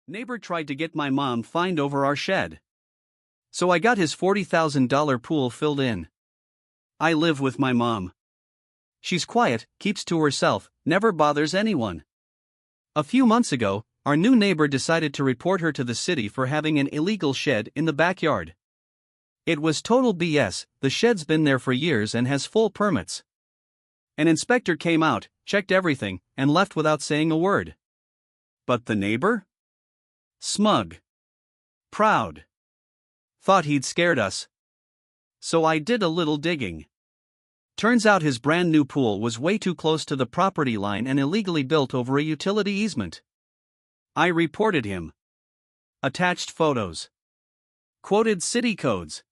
Neighbor tried to get my mom fined over our shed. So I got his $40,000 pool filled in. I live with my mom. She's quiet, keeps to herself, never bothers anyone. A few months ago, our new neighbor decided to report her to the city for having an illegal shed in the backyard. It was total BS, the shed's been there for years and has full permits. An inspector came out, checked everything, and left without saying a word. But the neighbor? Smug. Proud. Thought he'd scared us. So I did a little digging. Turns out his brand new pool was way too close to the property line and illegally built over a utility easement. I reported him. Attached photos. Quoted city codes.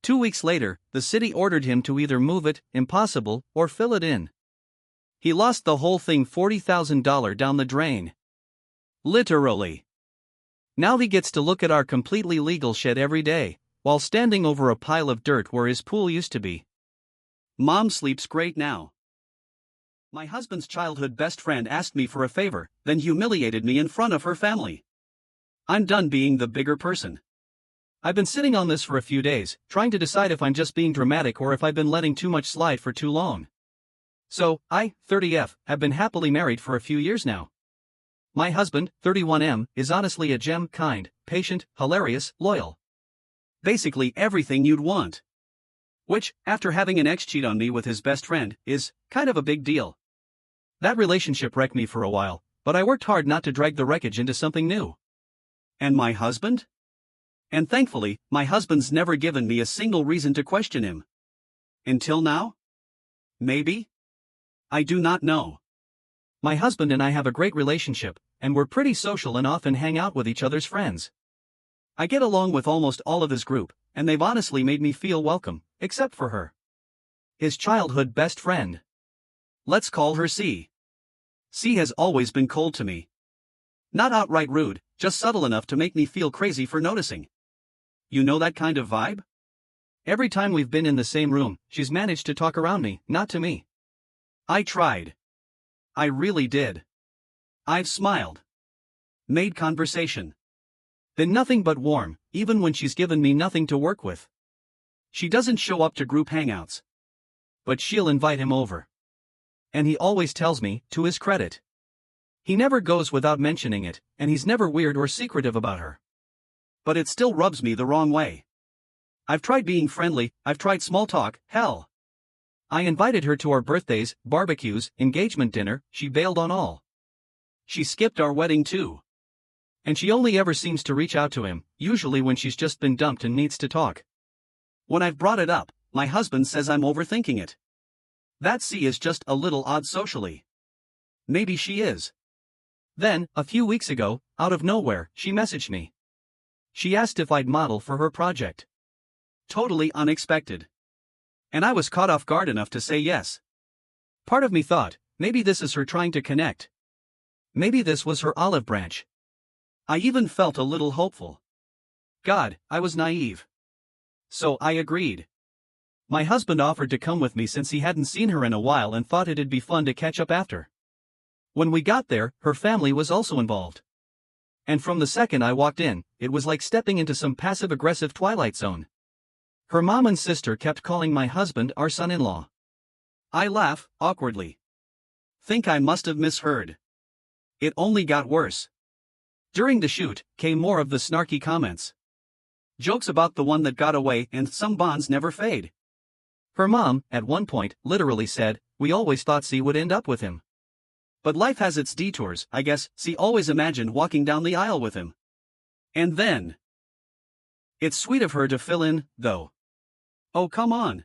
2 weeks later, the city ordered him to either move it, impossible, or fill it in. He lost the whole thing, $40,000 down the drain. Literally. Now he gets to look at our completely legal shed every day, while standing over a pile of dirt where his pool used to be. Mom sleeps great now. My husband's childhood best friend asked me for a favor, then humiliated me in front of her family. I'm done being the bigger person. I've been sitting on this for a few days, trying to decide if I'm just being dramatic or if I've been letting too much slide for too long. So, I, 30F, have been happily married for a few years now. My husband, 31M, is honestly a gem, kind, patient, hilarious, loyal. Basically everything you'd want. Which, after having an ex cheat on me with his best friend, is kind of a big deal. That relationship wrecked me for a while, but I worked hard not to drag the wreckage into something new. And my husband? And thankfully, my husband's never given me a single reason to question him. Until now? Maybe? I do not know. My husband and I have a great relationship, and we're pretty social and often hang out with each other's friends. I get along with almost all of his group, and they've honestly made me feel welcome, except for her. His childhood best friend. Let's call her C. C has always been cold to me. Not outright rude, just subtle enough to make me feel crazy for noticing. You know that kind of vibe? Every time we've been in the same room, she's managed to talk around me, not to me. I tried. I really did. I've smiled. Made conversation. Been nothing but warm, even when she's given me nothing to work with. She doesn't show up to group hangouts. But she'll invite him over. And he always tells me, to his credit. He never goes without mentioning it, and he's never weird or secretive about her. But it still rubs me the wrong way. I've tried being friendly, I've tried small talk, hell. I invited her to our birthdays, barbecues, engagement dinner, she bailed on all. She skipped our wedding too. And she only ever seems to reach out to him, usually when she's just been dumped and needs to talk. When I've brought it up, my husband says I'm overthinking it. That C is just a little odd socially. Maybe she is. Then, a few weeks ago, out of nowhere, she messaged me. She asked if I'd model for her project. Totally unexpected. And I was caught off guard enough to say yes. Part of me thought, maybe this is her trying to connect. Maybe this was her olive branch. I even felt a little hopeful. God, I was naive. So I agreed. My husband offered to come with me since he hadn't seen her in a while and thought it'd be fun to catch up after. When we got there, her family was also involved. And from the second I walked in, it was like stepping into some passive-aggressive Twilight Zone. Her mom and sister kept calling my husband our son-in-law. I laugh, awkwardly. Think I must have misheard. It only got worse. During the shoot, came more of the snarky comments. Jokes about the one that got away and some bonds never fade. Her mom, at one point, literally said, "We always thought C would end up with him. But life has its detours, I guess. C always imagined walking down the aisle with him." And then. It's sweet of her to fill in, though. Oh, come on.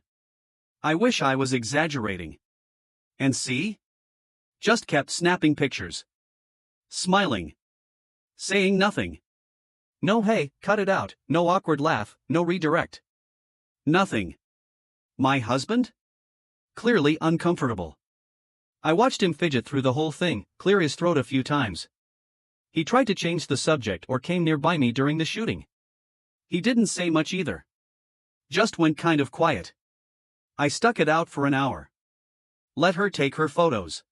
I wish I was exaggerating. And C? Just kept snapping pictures. Smiling. Saying nothing. No hey, cut it out, no awkward laugh, no redirect. Nothing. My husband? Clearly uncomfortable. I watched him fidget through the whole thing, clear his throat a few times. He tried to change the subject or came nearby me during the shooting. He didn't say much either. Just went kind of quiet. I stuck it out for an hour. Let her take her photos.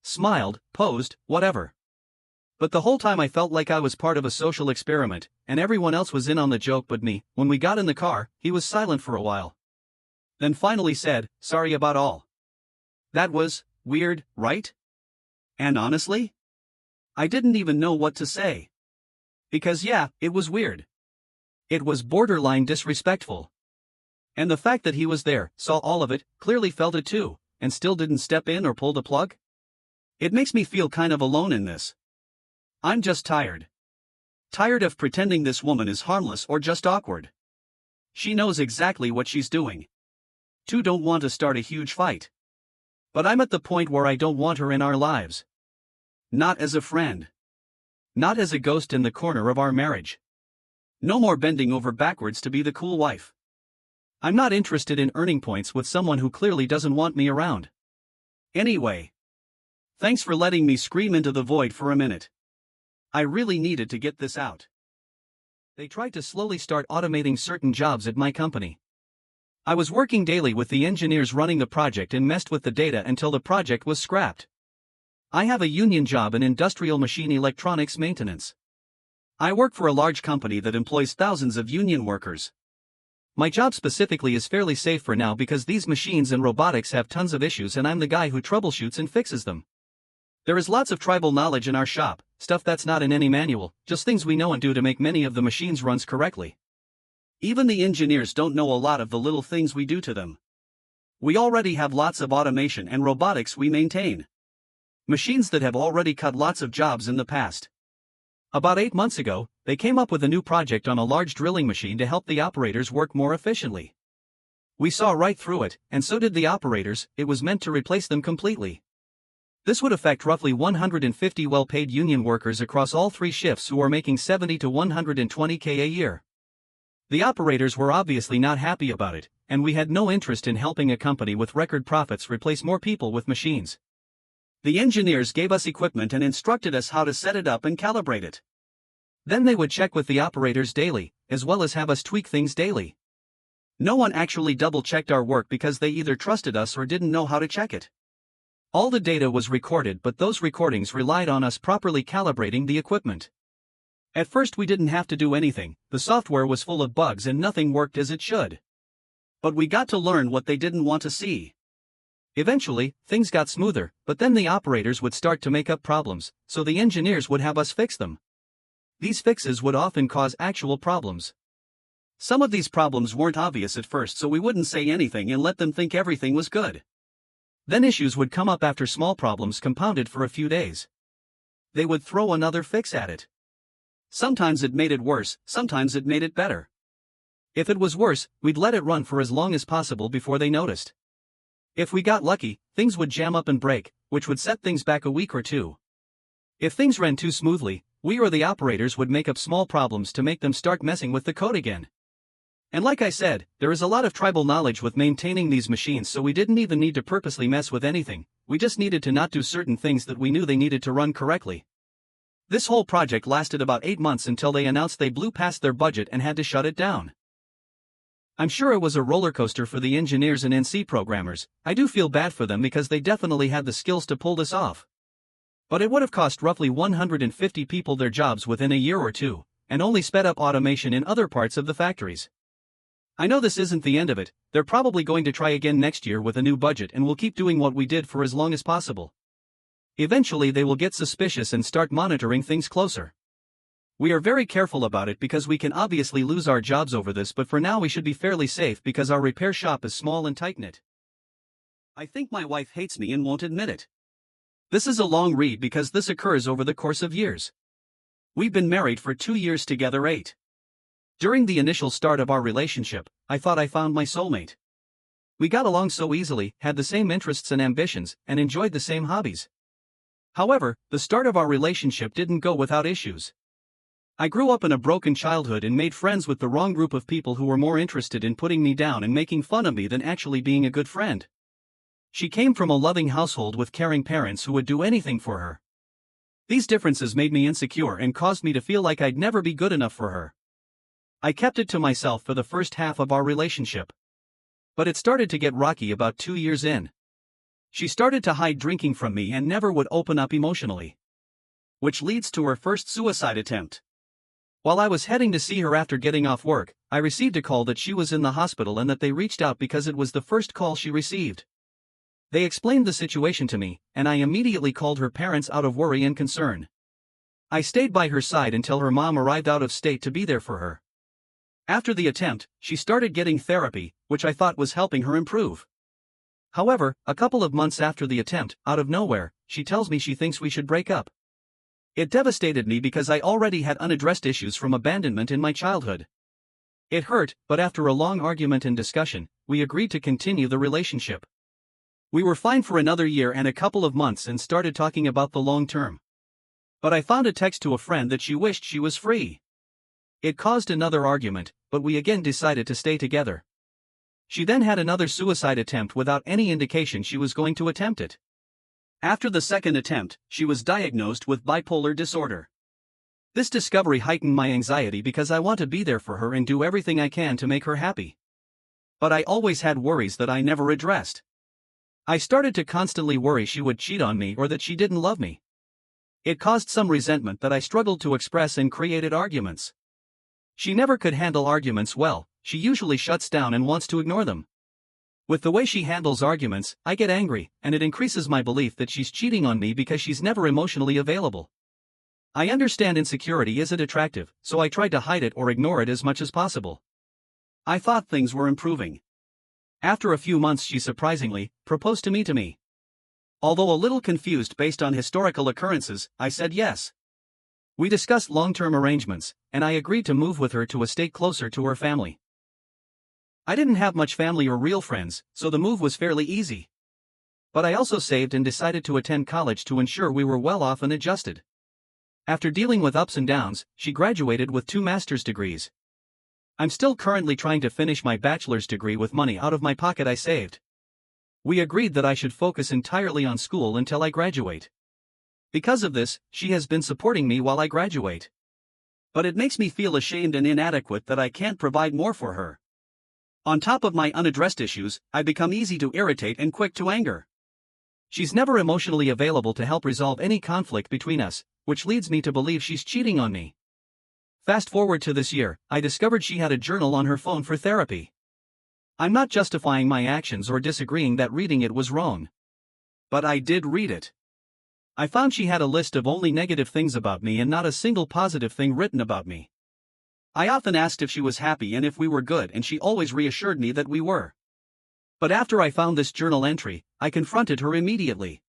Smiled, posed, whatever. But the whole time I felt like I was part of a social experiment, and everyone else was in on the joke but me. When we got in the car, he was silent for a while. Then finally said, "Sorry about all." That was weird, right? And honestly, I didn't even know what to say. Because yeah, it was weird. It was borderline disrespectful. And the fact that he was there, saw all of it, clearly felt it too, and still didn't step in or pull the plug? It makes me feel kind of alone in this. I'm just tired. Tired of pretending this woman is harmless or just awkward. She knows exactly what she's doing. Two don't want to start a huge fight. But I'm at the point where I don't want her in our lives. Not as a friend. Not as a ghost in the corner of our marriage. No more bending over backwards to be the cool wife. I'm not interested in earning points with someone who clearly doesn't want me around. Anyway. Thanks for letting me scream into the void for a minute. I really needed to get this out. They tried to slowly start automating certain jobs at my company. I was working daily with the engineers running the project and messed with the data until the project was scrapped. I have a union job in industrial machine electronics maintenance. I work for a large company that employs thousands of union workers. My job specifically is fairly safe for now because these machines and robotics have tons of issues and I'm the guy who troubleshoots and fixes them. There is lots of tribal knowledge in our shop, stuff that's not in any manual, just things we know and do to make many of the machines runs correctly. Even the engineers don't know a lot of the little things we do to them. We already have lots of automation and robotics we maintain. Machines that have already cut lots of jobs in the past. About 8 months ago, they came up with a new project on a large drilling machine to help the operators work more efficiently. We saw right through it, and so did the operators. It was meant to replace them completely. This would affect roughly 150 well-paid union workers across all 3 shifts who are making $70 to $120K a year. The operators were obviously not happy about it, and we had no interest in helping a company with record profits replace more people with machines. The engineers gave us equipment and instructed us how to set it up and calibrate it. Then they would check with the operators daily, as well as have us tweak things daily. No one actually double-checked our work because they either trusted us or didn't know how to check it. All the data was recorded, but those recordings relied on us properly calibrating the equipment. At first we didn't have to do anything, the software was full of bugs and nothing worked as it should. But we got to learn what they didn't want to see. Eventually, things got smoother, but then the operators would start to make up problems, so the engineers would have us fix them. These fixes would often cause actual problems. Some of these problems weren't obvious at first, so we wouldn't say anything and let them think everything was good. Then issues would come up after small problems compounded for a few days. They would throw another fix at it. Sometimes it made it worse, sometimes it made it better. If it was worse, we'd let it run for as long as possible before they noticed. If we got lucky, things would jam up and break, which would set things back a week or two. If things ran too smoothly, we or the operators would make up small problems to make them start messing with the code again. And like I said, there is a lot of tribal knowledge with maintaining these machines, so we didn't even need to purposely mess with anything, we just needed to not do certain things that we knew they needed to run correctly. This whole project lasted about 8 months until they announced they blew past their budget and had to shut it down. I'm sure it was a roller coaster for the engineers and NC programmers. I do feel bad for them because they definitely had the skills to pull this off. But it would have cost roughly 150 people their jobs within a year or two, and only sped up automation in other parts of the factories. I know this isn't the end of it, they're probably going to try again next year with a new budget and we'll keep doing what we did for as long as possible. Eventually they will get suspicious and start monitoring things closer. We are very careful about it because we can obviously lose our jobs over this, but for now we should be fairly safe because our repair shop is small and tight-knit. I think my wife hates me and won't admit it. This is a long read because this occurs over the course of years. We've been married for 2 years together. 8. During the initial start of our relationship, I thought I found my soulmate. We got along so easily, had the same interests and ambitions, and enjoyed the same hobbies. However, the start of our relationship didn't go without issues. I grew up in a broken childhood and made friends with the wrong group of people who were more interested in putting me down and making fun of me than actually being a good friend. She came from a loving household with caring parents who would do anything for her. These differences made me insecure and caused me to feel like I'd never be good enough for her. I kept it to myself for the first half of our relationship. But it started to get rocky about 2 years in. She started to hide drinking from me and never would open up emotionally. which leads to her first suicide attempt. While I was heading to see her after getting off work, I received a call that she was in the hospital and that they reached out because it was the first call she received. They explained the situation to me, and I immediately called her parents out of worry and concern. I stayed by her side until her mom arrived out of state to be there for her. After the attempt, she started getting therapy, which I thought was helping her improve. However, a couple of months after the attempt, out of nowhere, she tells me she thinks we should break up. It devastated me because I already had unaddressed issues from abandonment in my childhood. It hurt, but after a long argument and discussion, we agreed to continue the relationship. We were fine for another year and a couple of months and started talking about the long term. But I found a text to a friend that she wished she was free. It caused another argument, but we again decided to stay together. She then had another suicide attempt without any indication she was going to attempt it. After the second attempt, she was diagnosed with bipolar disorder. This discovery heightened my anxiety because I want to be there for her and do everything I can to make her happy. But I always had worries that I never addressed. I started to constantly worry she would cheat on me or that she didn't love me. It caused some resentment that I struggled to express and created arguments. She never could handle arguments well, she usually shuts down and wants to ignore them. With the way she handles arguments, I get angry, and it increases my belief that she's cheating on me because she's never emotionally available. I understand insecurity isn't attractive, so I tried to hide it or ignore it as much as possible. I thought things were improving. After a few months she surprisingly proposed to me. Although a little confused based on historical occurrences, I said yes. We discussed long-term arrangements, and I agreed to move with her to a state closer to her family. I didn't have much family or real friends, so the move was fairly easy. But I also saved and decided to attend college to ensure we were well off and adjusted. After dealing with ups and downs, she graduated with 2 master's degrees. I'm still currently trying to finish my bachelor's degree with money out of my pocket I saved. We agreed that I should focus entirely on school until I graduate. Because of this, she has been supporting me while I graduate. But it makes me feel ashamed and inadequate that I can't provide more for her. On top of my unaddressed issues, I become easy to irritate and quick to anger. She's never emotionally available to help resolve any conflict between us, which leads me to believe she's cheating on me. Fast forward to this year, I discovered she had a journal on her phone for therapy. I'm not justifying my actions or disagreeing that reading it was wrong. But I did read it. I found she had a list of only negative things about me and not a single positive thing written about me. I often asked if she was happy and if we were good, and she always reassured me that we were. But after I found this journal entry, I confronted her immediately.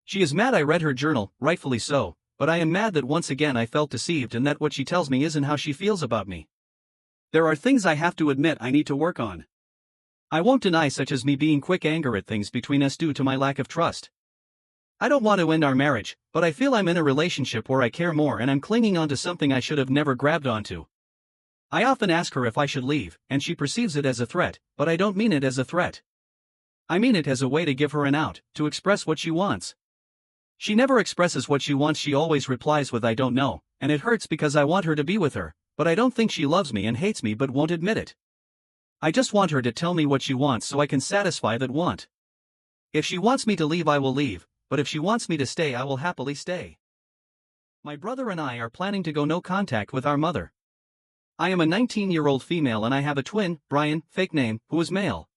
She is mad I read her journal, rightfully so, but I am mad that once again I felt deceived and that what she tells me isn't how she feels about me. There are things I have to admit I need to work on. I won't deny, such as me being quick anger at things between us due to my lack of trust. I don't want to end our marriage, but I feel I'm in a relationship where I care more and I'm clinging onto something I should have never grabbed onto. I often ask her if I should leave, and she perceives it as a threat, but I don't mean it as a threat. I mean it as a way to give her an out, to express what she wants. She never expresses what she wants, she always replies with "I don't know," and it hurts because I want her to be with her, but I don't think she loves me and hates me but won't admit it. I just want her to tell me what she wants so I can satisfy that want. If she wants me to leave, I will leave, but if she wants me to stay, I will happily stay. My brother and I are planning to go no contact with our mother. I am a 19-year-old female and I have a twin, Brian, fake name, who is male.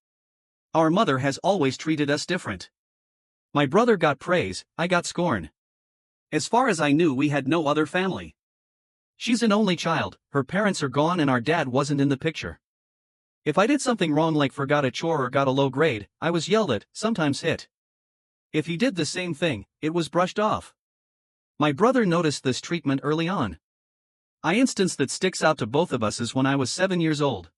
Our mother has always treated us different. My brother got praise, I got scorn. As far as I knew, we had no other family. She's an only child, her parents are gone and our dad wasn't in the picture. If I did something wrong like forgot a chore or got a low grade, I was yelled at, sometimes hit. If he did the same thing, it was brushed off. My brother noticed this treatment early on. An instance that sticks out to both of us is when I was 7 years old.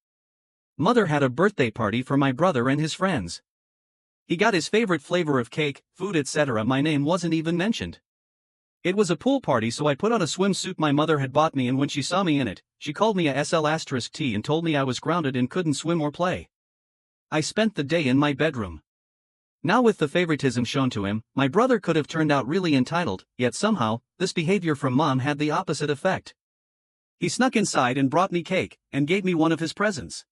Mother had a birthday party for my brother and his friends. He got his favorite flavor of cake, food, etc. My name wasn't even mentioned. It was a pool party, so I put on a swimsuit my mother had bought me, and when she saw me in it, she called me a SL*T and told me I was grounded and couldn't swim or play. I spent the day in my bedroom. Now, with the favoritism shown to him, my brother could have turned out really entitled, yet somehow, this behavior from mom had the opposite effect. He snuck inside and brought me cake, and gave me one of his presents.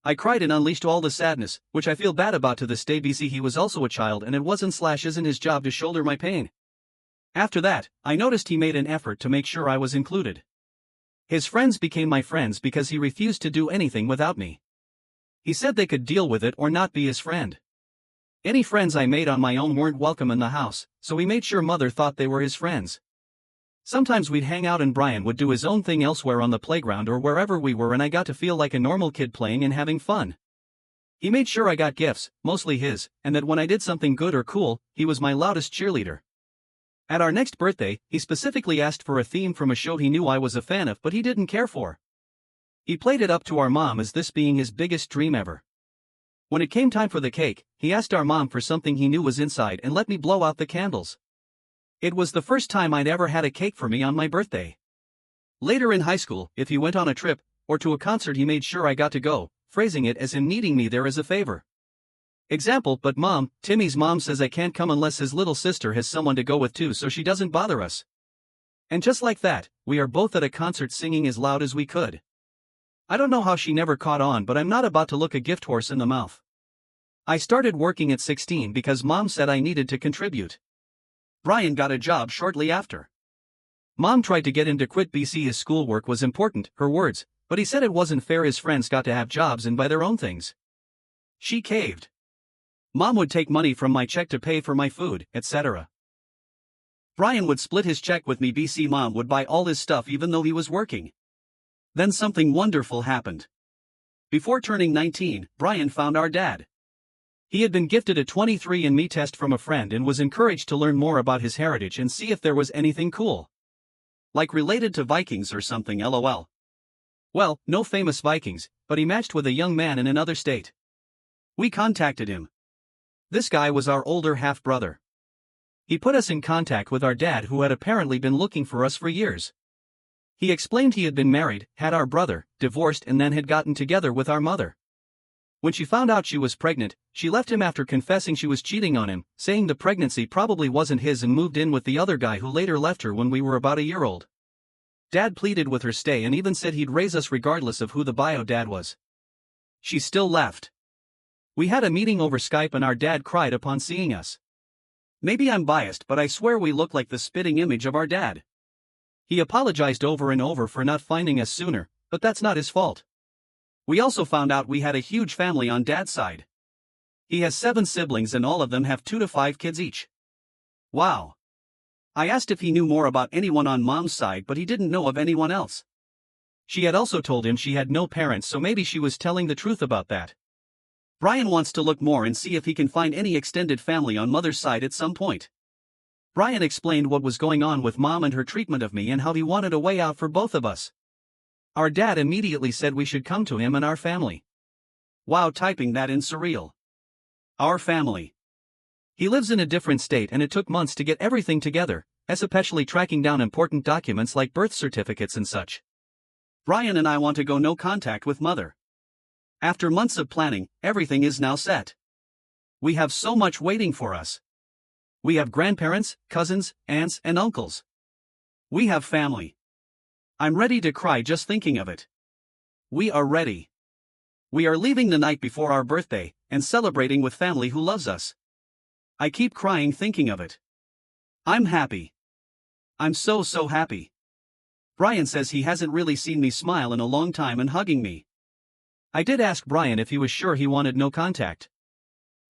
I cried and unleashed all the sadness, which I feel bad about to this day. BC, he was also a child and it wasn't/isn't his job to shoulder my pain. After that, I noticed he made an effort to make sure I was included. His friends became my friends because he refused to do anything without me. He said they could deal with it or not be his friend. Any friends I made on my own weren't welcome in the house, so he made sure Mother thought they were his friends. Sometimes we'd hang out and Brian would do his own thing elsewhere on the playground or wherever we were, and I got to feel like a normal kid playing and having fun. He made sure I got gifts, mostly his, and that when I did something good or cool, he was my loudest cheerleader. At our next birthday, he specifically asked for a theme from a show he knew I was a fan of but he didn't care for. He played it up to our mom as this being his biggest dream ever. When it came time for the cake, he asked our mom for something he knew was inside and let me blow out the candles. It was the first time I'd ever had a cake for me on my birthday. Later in high school, if he went on a trip, or to a concert, he made sure I got to go, phrasing it as in needing me there as a favor. Example, but Mom, Timmy's mom says I can't come unless his little sister has someone to go with too, so she doesn't bother us. And just like that, we are both at a concert singing as loud as we could. I don't know how she never caught on, but I'm not about to look a gift horse in the mouth. I started working at 16 because Mom said I needed to contribute. Brian got a job shortly after. Mom tried to get him to quit BC. His schoolwork was important, her words, but he said it wasn't fair his friends got to have jobs and buy their own things. She caved. Mom would take money from my check to pay for my food, etc. Brian would split his check with me. BC Mom would buy all his stuff even though he was working. Then something wonderful happened. Before turning 19, Brian found our dad. He had been gifted a 23andMe test from a friend and was encouraged to learn more about his heritage and see if there was anything cool. Like related to Vikings or something, lol. Well, no famous Vikings, but he matched with a young man in another state. We contacted him. This guy was our older half-brother. He put us in contact with our dad, who had apparently been looking for us for years. He explained he had been married, had our brother, divorced, and then had gotten together with our mother. When she found out she was pregnant, she left him after confessing she was cheating on him, saying the pregnancy probably wasn't his, and moved in with the other guy who later left her when we were about a year old. Dad pleaded with her stay and even said he'd raise us regardless of who the bio dad was. She still left. We had a meeting over Skype and our dad cried upon seeing us. Maybe I'm biased, but I swear we look like the spitting image of our dad. He apologized over and over for not finding us sooner, but that's not his fault. We also found out we had a huge family on Dad's side. He has 7 siblings and all of them have 2 to 5 kids each. Wow. I asked if he knew more about anyone on Mom's side, but he didn't know of anyone else. She had also told him she had no parents, so maybe she was telling the truth about that. Brian wants to look more and see if he can find any extended family on Mother's side at some point. Brian explained what was going on with Mom and her treatment of me and how he wanted a way out for both of us. Our dad immediately said we should come to him and our family. Wow, typing that in surreal. Our family. He lives in a different state and it took months to get everything together, especially tracking down important documents like birth certificates and such. Brian and I want to go no contact with Mother. After months of planning, everything is now set. We have so much waiting for us. We have grandparents, cousins, aunts, and uncles. We have family. I'm ready to cry just thinking of it. We are ready. We are leaving the night before our birthday, and celebrating with family who loves us. I keep crying thinking of it. I'm happy. I'm so happy. Brian says he hasn't really seen me smile in a long time and hugging me. I did ask Brian if he was sure he wanted no contact.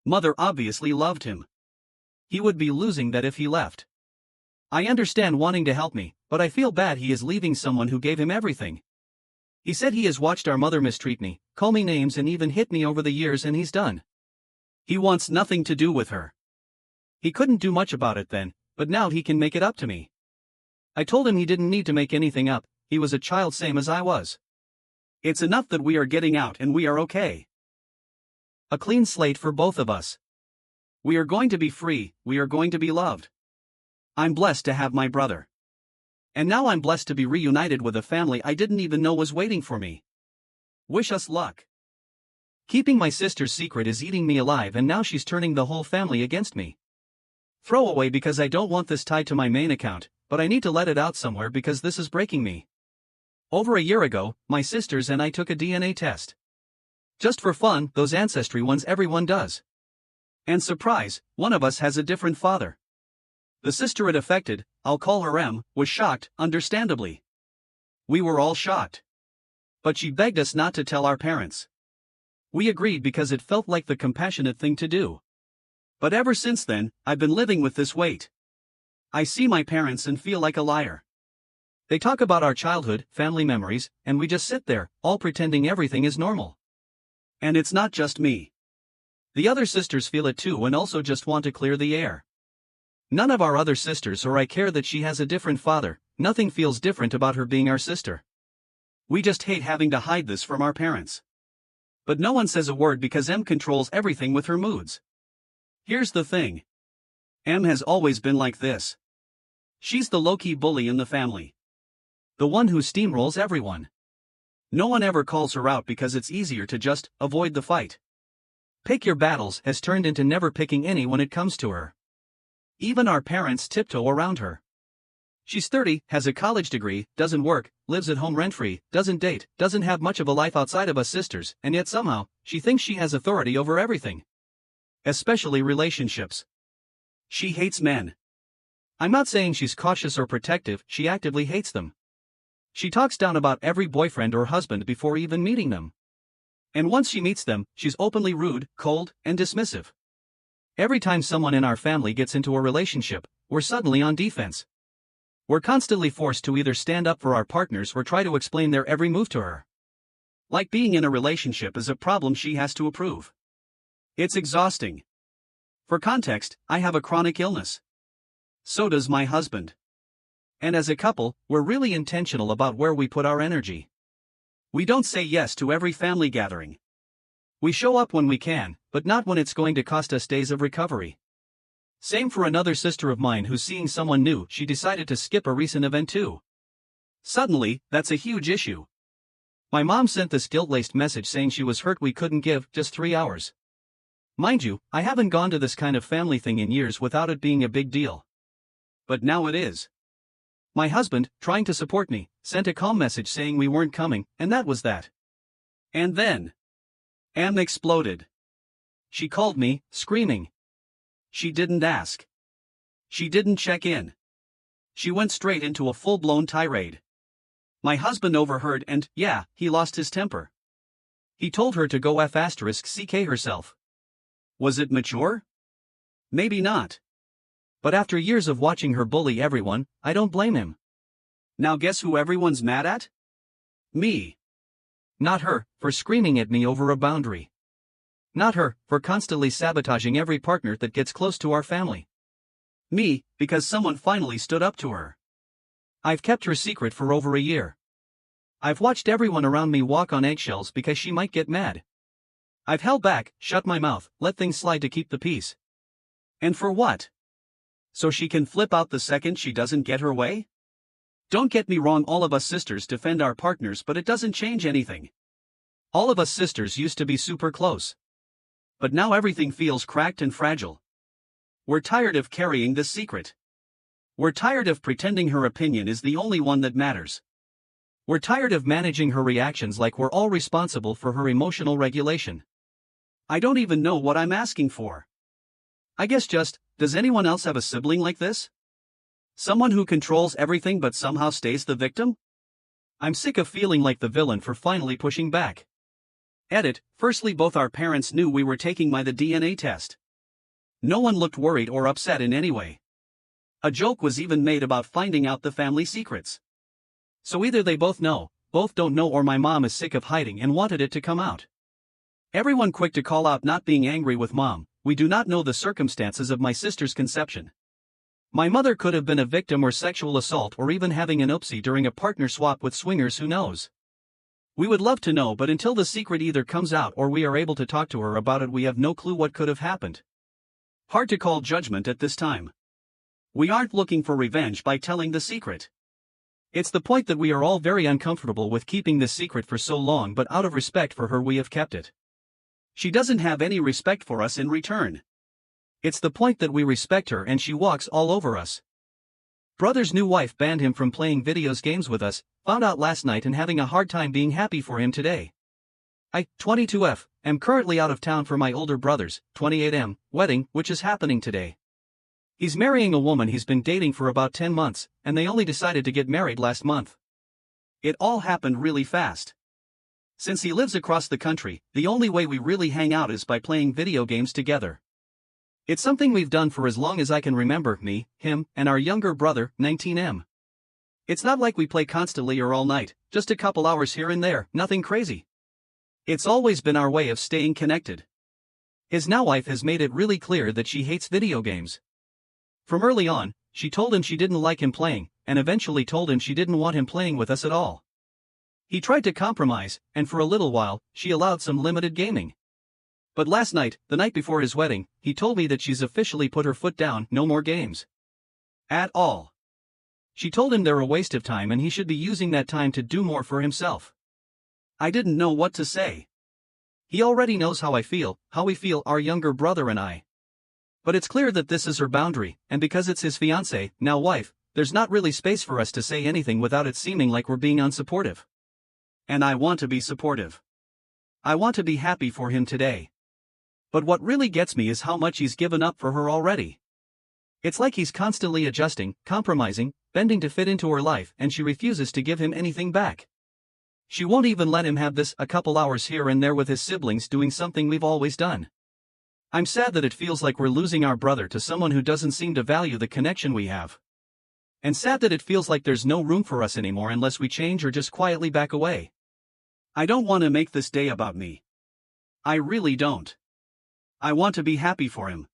Mother obviously loved him. He would be losing that if he left. I understand wanting to help me, but I feel bad he is leaving someone who gave him everything. He said he has watched our mother mistreat me, call me names, and even hit me over the years, and he's done. He wants nothing to do with her. He couldn't do much about it then, but now he can make it up to me. I told him he didn't need to make anything up, he was a child same as I was. It's enough that we are getting out and we are okay. A clean slate for both of us. We are going to be free, we are going to be loved. I'm blessed to have my brother. And now I'm blessed to be reunited with a family I didn't even know was waiting for me. Wish us luck. Keeping my sister's secret is eating me alive, and now she's turning the whole family against me. Throwaway because I don't want this tied to my main account, but I need to let it out somewhere because this is breaking me. Over a year ago, my sisters and I took a DNA test. Just for fun, those ancestry ones everyone does. And surprise, one of us has a different father. The sister it affected, I'll call her M, was shocked, understandably. We were all shocked. But she begged us not to tell our parents. We agreed because it felt like the compassionate thing to do. But ever since then, I've been living with this weight. I see my parents and feel like a liar. They talk about our childhood, family memories, and we just sit there, all pretending everything is normal. And it's not just me. The other sisters feel it too and also just want to clear the air. None of our other sisters or I care that she has a different father, nothing feels different about her being our sister. We just hate having to hide this from our parents. But no one says a word because M controls everything with her moods. Here's the thing. M has always been like this. She's the low-key bully in the family. The one who steamrolls everyone. No one ever calls her out because it's easier to just avoid the fight. Pick your battles has turned into never picking any when it comes to her. Even our parents tiptoe around her. She's 30, has a college degree, doesn't work, lives at home rent-free, doesn't date, doesn't have much of a life outside of us sisters, and yet somehow, she thinks she has authority over everything. Especially relationships. She hates men. I'm not saying she's cautious or protective, she actively hates them. She talks down about every boyfriend or husband before even meeting them. And once she meets them, she's openly rude, cold, and dismissive. Every time someone in our family gets into a relationship, we're suddenly on defense. We're constantly forced to either stand up for our partners or try to explain their every move to her. Like being in a relationship is a problem she has to approve. It's exhausting. For context, I have a chronic illness. So does my husband. And as a couple, we're really intentional about where we put our energy. We don't say yes to every family gathering. We show up when we can, but not when it's going to cost us days of recovery. Same for another sister of mine who's seeing someone new, she decided to skip a recent event too. Suddenly, that's a huge issue. My mom sent this guilt-laced message saying she was hurt we couldn't give just 3 hours. Mind you, I haven't gone to this kind of family thing in years without it being a big deal. But now it is. My husband, trying to support me, sent a calm message saying we weren't coming, and that was that. And then M exploded. She called me, screaming. She didn't ask. She didn't check in. She went straight into a full-blown tirade. My husband overheard and, yeah, he lost his temper. He told her to go F***ck herself. Was it mature? Maybe not. But after years of watching her bully everyone, I don't blame him. Now guess who everyone's mad at? Me. Not her, for screaming at me over a boundary. Not her, for constantly sabotaging every partner that gets close to our family. Me, because someone finally stood up to her. I've kept her secret for over a year. I've watched everyone around me walk on eggshells because she might get mad. I've held back, shut my mouth, let things slide to keep the peace. And for what? So she can flip out the second she doesn't get her way? Don't get me wrong, all of us sisters defend our partners, but it doesn't change anything. All of us sisters used to be super close. But now everything feels cracked and fragile. We're tired of carrying this secret. We're tired of pretending her opinion is the only one that matters. We're tired of managing her reactions like we're all responsible for her emotional regulation. I don't even know what I'm asking for. I guess just, does anyone else have a sibling like this? Someone who controls everything but somehow stays the victim? I'm sick of feeling like the villain for finally pushing back. Edit, firstly both our parents knew we were taking the DNA test. No one looked worried or upset in any way. A joke was even made about finding out the family secrets. So either they both know, both don't know, or my mom is sick of hiding and wanted it to come out. Everyone quick to call out not being angry with mom, we do not know the circumstances of my sister's conception. My mother could have been a victim or sexual assault or even having an oopsie during a partner swap with swingers, who knows. We would love to know, but until the secret either comes out or we are able to talk to her about it, we have no clue what could have happened. Hard to call judgment at this time. We aren't looking for revenge by telling the secret. It's the point that we are all very uncomfortable with keeping this secret for so long, but out of respect for her we have kept it. She doesn't have any respect for us in return. It's the point that we respect her and she walks all over us. Brother's new wife banned him from playing videos games with us, found out last night and having a hard time being happy for him today. I, 22F, am currently out of town for my older brother's, 28M, wedding, which is happening today. He's marrying a woman he's been dating for about 10 months, and they only decided to get married last month. It all happened really fast. Since he lives across the country, the only way we really hang out is by playing video games together. It's something we've done for as long as I can remember, me, him, and our younger brother, 19M. It's not like we play constantly or all night, just a couple hours here and there, nothing crazy. It's always been our way of staying connected. His now wife has made it really clear that she hates video games. From early on, she told him she didn't like him playing, and eventually told him she didn't want him playing with us at all. He tried to compromise, and for a little while, she allowed some limited gaming. But last night, the night before his wedding, he told me that she's officially put her foot down, no more games. At all. She told him they're a waste of time and he should be using that time to do more for himself. I didn't know what to say. He already knows how I feel, how we feel, our younger brother and I. But it's clear that this is her boundary, and because it's his fiancée, now wife, there's not really space for us to say anything without it seeming like we're being unsupportive. And I want to be supportive. I want to be happy for him today. But what really gets me is how much he's given up for her already. It's like he's constantly adjusting, compromising, bending to fit into her life, and she refuses to give him anything back. She won't even let him have a couple hours here and there with his siblings doing something we've always done. I'm sad that it feels like we're losing our brother to someone who doesn't seem to value the connection we have. And sad that it feels like there's no room for us anymore unless we change or just quietly back away. I don't want to make this day about me. I really don't. I want to be happy for him.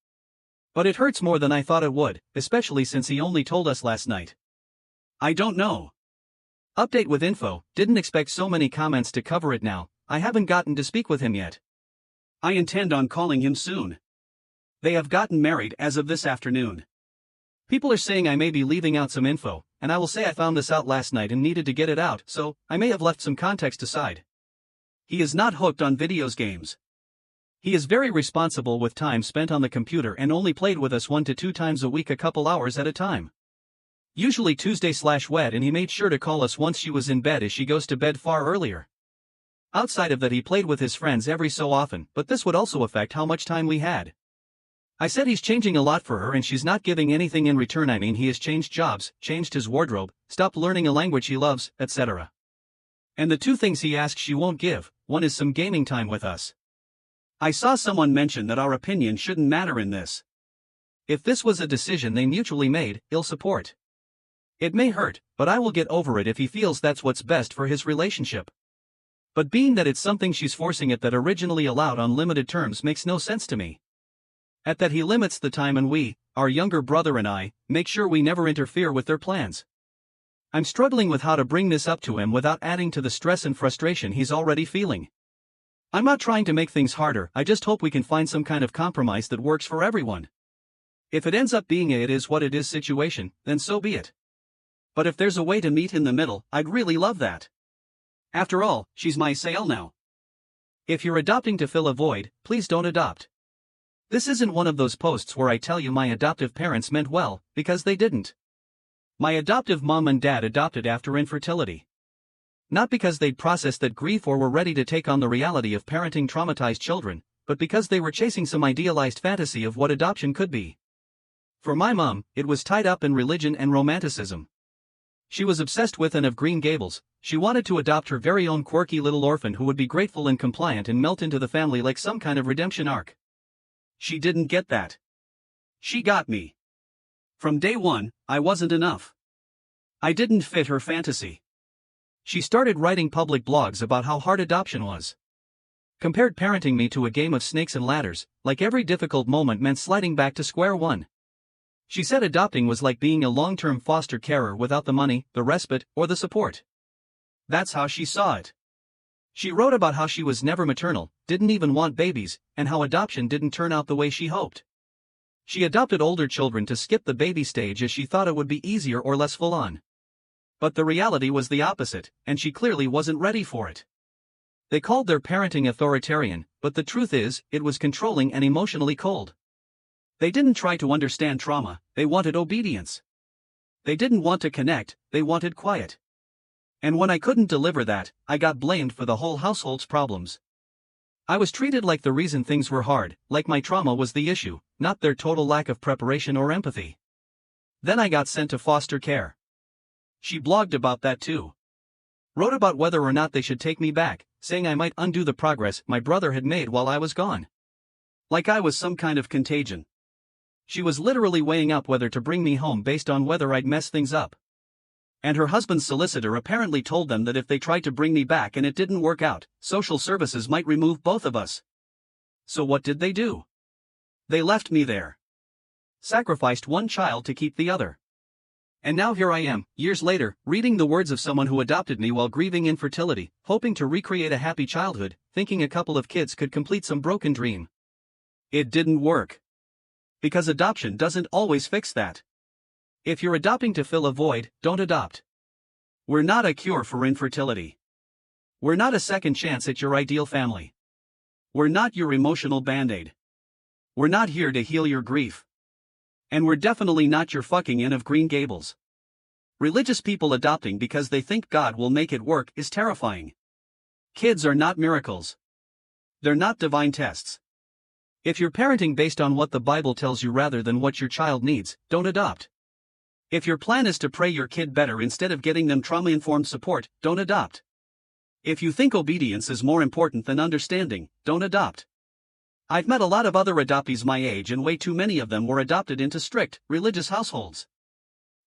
But it hurts more than I thought it would, especially since he only told us last night. I don't know. Update with info, didn't expect so many comments to cover it now, I haven't gotten to speak with him yet. I intend on calling him soon. They have gotten married as of this afternoon. People are saying I may be leaving out some info, and I will say I found this out last night and needed to get it out, so I may have left some context aside. He is not hooked on games. He is very responsible with time spent on the computer and only played with us 1 to 2 times a week, a couple hours at a time. Usually Tuesday/Wed, and he made sure to call us once she was in bed as she goes to bed far earlier. Outside of that, he played with his friends every so often, but this would also affect how much time we had. I said he's changing a lot for her and she's not giving anything in return. I mean, he has changed jobs, changed his wardrobe, stopped learning a language he loves, etc. And the 2 things he asks she won't give, one is some gaming time with us. I saw someone mention that our opinion shouldn't matter in this. If this was a decision they mutually made, he'll support. It may hurt, but I will get over it if he feels that's what's best for his relationship. But being that it's something she's forcing it that originally allowed on limited terms makes no sense to me. At that he limits the time and we, our younger brother and I, make sure we never interfere with their plans. I'm struggling with how to bring this up to him without adding to the stress and frustration he's already feeling. I'm not trying to make things harder, I just hope we can find some kind of compromise that works for everyone. If it ends up being a "it is what it is" situation, then so be it. But if there's a way to meet in the middle, I'd really love that. After all, she's my sale now. If you're adopting to fill a void, please don't adopt. This isn't one of those posts where I tell you my adoptive parents meant well, because they didn't. My adoptive mom and dad adopted after infertility. Not because they'd processed that grief or were ready to take on the reality of parenting traumatized children, but because they were chasing some idealized fantasy of what adoption could be. For my mom, it was tied up in religion and romanticism. She was obsessed with Anne of Green Gables. She wanted to adopt her very own quirky little orphan who would be grateful and compliant and melt into the family like some kind of redemption arc. She didn't get that. She got me. From day one, I wasn't enough. I didn't fit her fantasy. She started writing public blogs about how hard adoption was. Compared parenting me to a game of snakes and ladders, like every difficult moment meant sliding back to square one. She said adopting was like being a long-term foster carer without the money, the respite, or the support. That's how she saw it. She wrote about how she was never maternal, didn't even want babies, and how adoption didn't turn out the way she hoped. She adopted older children to skip the baby stage as she thought it would be easier or less full-on. But the reality was the opposite, and she clearly wasn't ready for it. They called their parenting authoritarian, but the truth is, it was controlling and emotionally cold. They didn't try to understand trauma, they wanted obedience. They didn't want to connect, they wanted quiet. And when I couldn't deliver that, I got blamed for the whole household's problems. I was treated like the reason things were hard, like my trauma was the issue, not their total lack of preparation or empathy. Then I got sent to foster care. She blogged about that too. Wrote about whether or not they should take me back, saying I might undo the progress my brother had made while I was gone. Like I was some kind of contagion. She was literally weighing up whether to bring me home based on whether I'd mess things up. And her husband's solicitor apparently told them that if they tried to bring me back and it didn't work out, social services might remove both of us. So what did they do? They left me there. Sacrificed one child to keep the other. And now here I am, years later, reading the words of someone who adopted me while grieving infertility, hoping to recreate a happy childhood, thinking a couple of kids could complete some broken dream. It didn't work. Because adoption doesn't always fix that. If you're adopting to fill a void, don't adopt. We're not a cure for infertility. We're not a second chance at your ideal family. We're not your emotional band-aid. We're not here to heal your grief. And we're definitely not your fucking Inn of Green Gables. Religious people adopting because they think God will make it work is terrifying. Kids are not miracles. They're not divine tests. If you're parenting based on what the Bible tells you rather than what your child needs, don't adopt. If your plan is to pray your kid better instead of getting them trauma-informed support, don't adopt. If you think obedience is more important than understanding, don't adopt. I've met a lot of other adoptees my age and way too many of them were adopted into strict, religious households.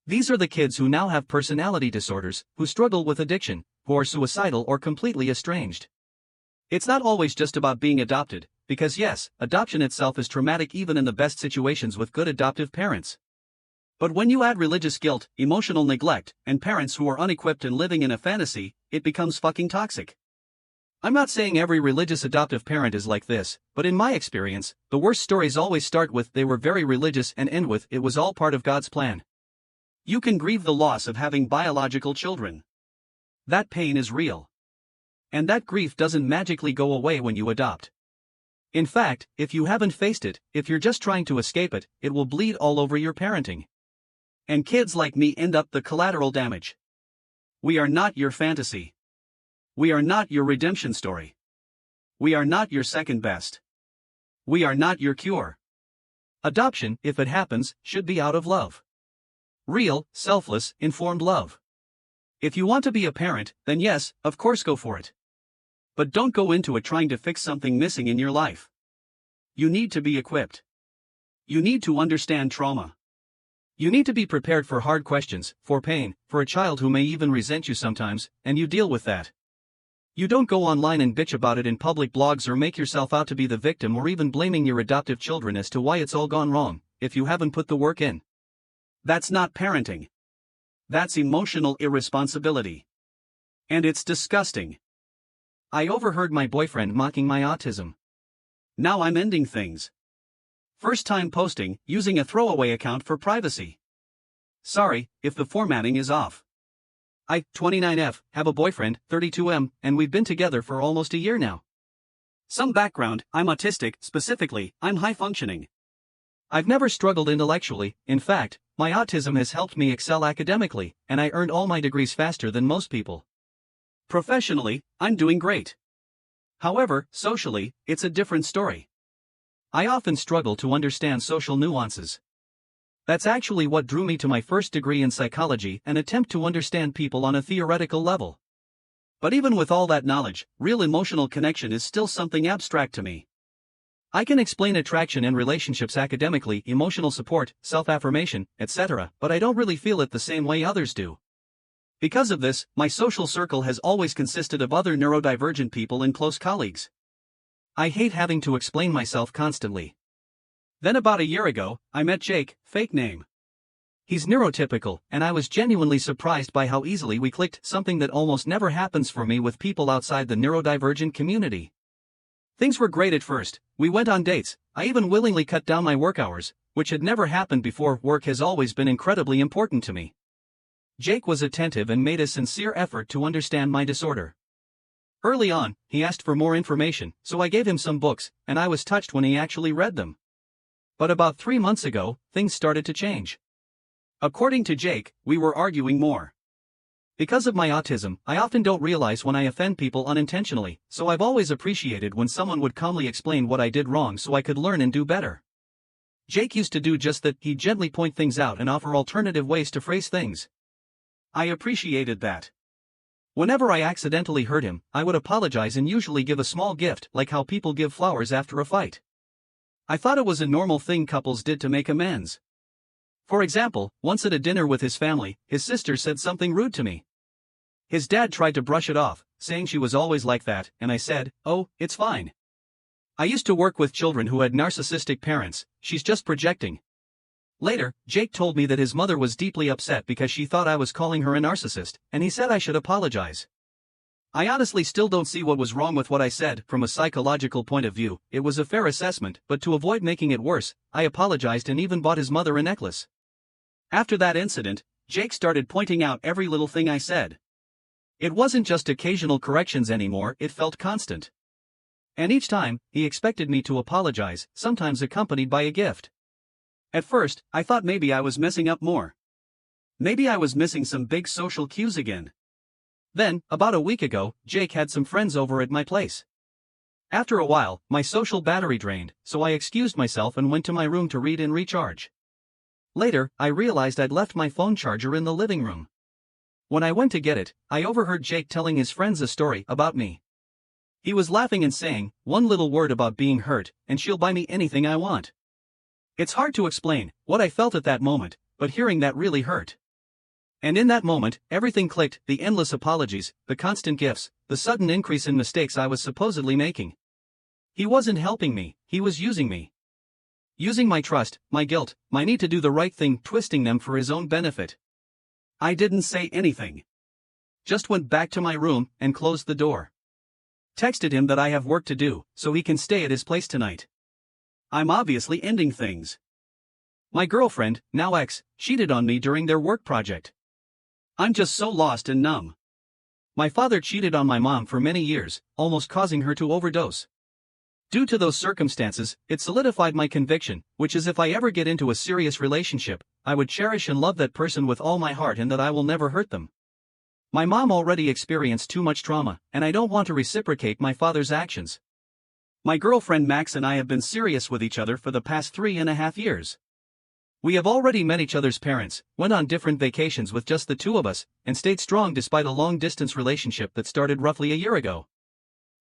These are the kids who now have personality disorders, who struggle with addiction, who are suicidal or completely estranged. It's not always just about being adopted, because yes, adoption itself is traumatic even in the best situations with good adoptive parents. But when you add religious guilt, emotional neglect, and parents who are unequipped and living in a fantasy, it becomes fucking toxic. I'm not saying every religious adoptive parent is like this, but in my experience, the worst stories always start with they were very religious and end with it was all part of God's plan. You can grieve the loss of having biological children. That pain is real. And that grief doesn't magically go away when you adopt. In fact, if you haven't faced it, if you're just trying to escape it, it will bleed all over your parenting. And kids like me end up the collateral damage. We are not your fantasy. We are not your redemption story. We are not your second best. We are not your cure. Adoption, if it happens, should be out of love. Real, selfless, informed love. If you want to be a parent, then yes, of course go for it. But don't go into it trying to fix something missing in your life. You need to be equipped. You need to understand trauma. You need to be prepared for hard questions, for pain, for a child who may even resent you sometimes, and you deal with that. You don't go online and bitch about it in public blogs or make yourself out to be the victim or even blaming your adoptive children as to why it's all gone wrong, if you haven't put the work in. That's not parenting. That's emotional irresponsibility. And it's disgusting. I overheard my boyfriend mocking my autism. Now I'm ending things. First time posting, using a throwaway account for privacy. Sorry, if the formatting is off. I, 29F, have a boyfriend, 32M, and we've been together for almost a year now. Some background, I'm autistic, specifically, I'm high functioning. I've never struggled intellectually, in fact, my autism has helped me excel academically, and I earned all my degrees faster than most people. Professionally, I'm doing great. However, socially, it's a different story. I often struggle to understand social nuances. That's actually what drew me to my first degree in psychology, an attempt to understand people on a theoretical level. But even with all that knowledge, real emotional connection is still something abstract to me. I can explain attraction and relationships academically, emotional support, self-affirmation, etc., but I don't really feel it the same way others do. Because of this, my social circle has always consisted of other neurodivergent people and close colleagues. I hate having to explain myself constantly. Then about a year ago, I met Jake, fake name. He's neurotypical, and I was genuinely surprised by how easily we clicked, something that almost never happens for me with people outside the neurodivergent community. Things were great at first, we went on dates, I even willingly cut down my work hours, which had never happened before. Work has always been incredibly important to me. Jake was attentive and made a sincere effort to understand my disorder. Early on, he asked for more information, so I gave him some books, and I was touched when he actually read them. But about 3 months ago, things started to change. According to Jake, we were arguing more. Because of my autism, I often don't realize when I offend people unintentionally, so I've always appreciated when someone would calmly explain what I did wrong so I could learn and do better. Jake used to do just that. He'd gently point things out and offer alternative ways to phrase things. I appreciated that. Whenever I accidentally hurt him, I would apologize and usually give a small gift, like how people give flowers after a fight. I thought it was a normal thing couples did to make amends. For example, once at a dinner with his family, his sister said something rude to me. His dad tried to brush it off, saying she was always like that, and I said, "Oh, it's fine. I used to work with children who had narcissistic parents, she's just projecting." Later, Jake told me that his mother was deeply upset because she thought I was calling her a narcissist, and he said I should apologize. I honestly still don't see what was wrong with what I said. From a psychological point of view, it was a fair assessment, but to avoid making it worse, I apologized and even bought his mother a necklace. After that incident, Jake started pointing out every little thing I said. It wasn't just occasional corrections anymore, it felt constant. And each time, he expected me to apologize, sometimes accompanied by a gift. At first, I thought maybe I was messing up more. Maybe I was missing some big social cues again. Then, about a week ago, Jake had some friends over at my place. After a while, my social battery drained, so I excused myself and went to my room to read and recharge. Later, I realized I'd left my phone charger in the living room. When I went to get it, I overheard Jake telling his friends a story about me. He was laughing and saying, "One little word about being hurt, and she'll buy me anything I want." It's hard to explain what I felt at that moment, but hearing that really hurt. And in that moment, everything clicked: the endless apologies, the constant gifts, the sudden increase in mistakes I was supposedly making. He wasn't helping me, he was using me. Using my trust, my guilt, my need to do the right thing, twisting them for his own benefit. I didn't say anything. Just went back to my room and closed the door. Texted him that I have work to do, so he can stay at his place tonight. I'm obviously ending things. My girlfriend, now ex, cheated on me during their work project. I'm just so lost and numb. My father cheated on my mom for many years, almost causing her to overdose. Due to those circumstances, it solidified my conviction, which is if I ever get into a serious relationship, I would cherish and love that person with all my heart and that I will never hurt them. My mom already experienced too much trauma, and I don't want to reciprocate my father's actions. My girlfriend Max and I have been serious with each other for the past 3.5 years. We have already met each other's parents, went on different vacations with just the two of us, and stayed strong despite a long-distance relationship that started roughly a year ago.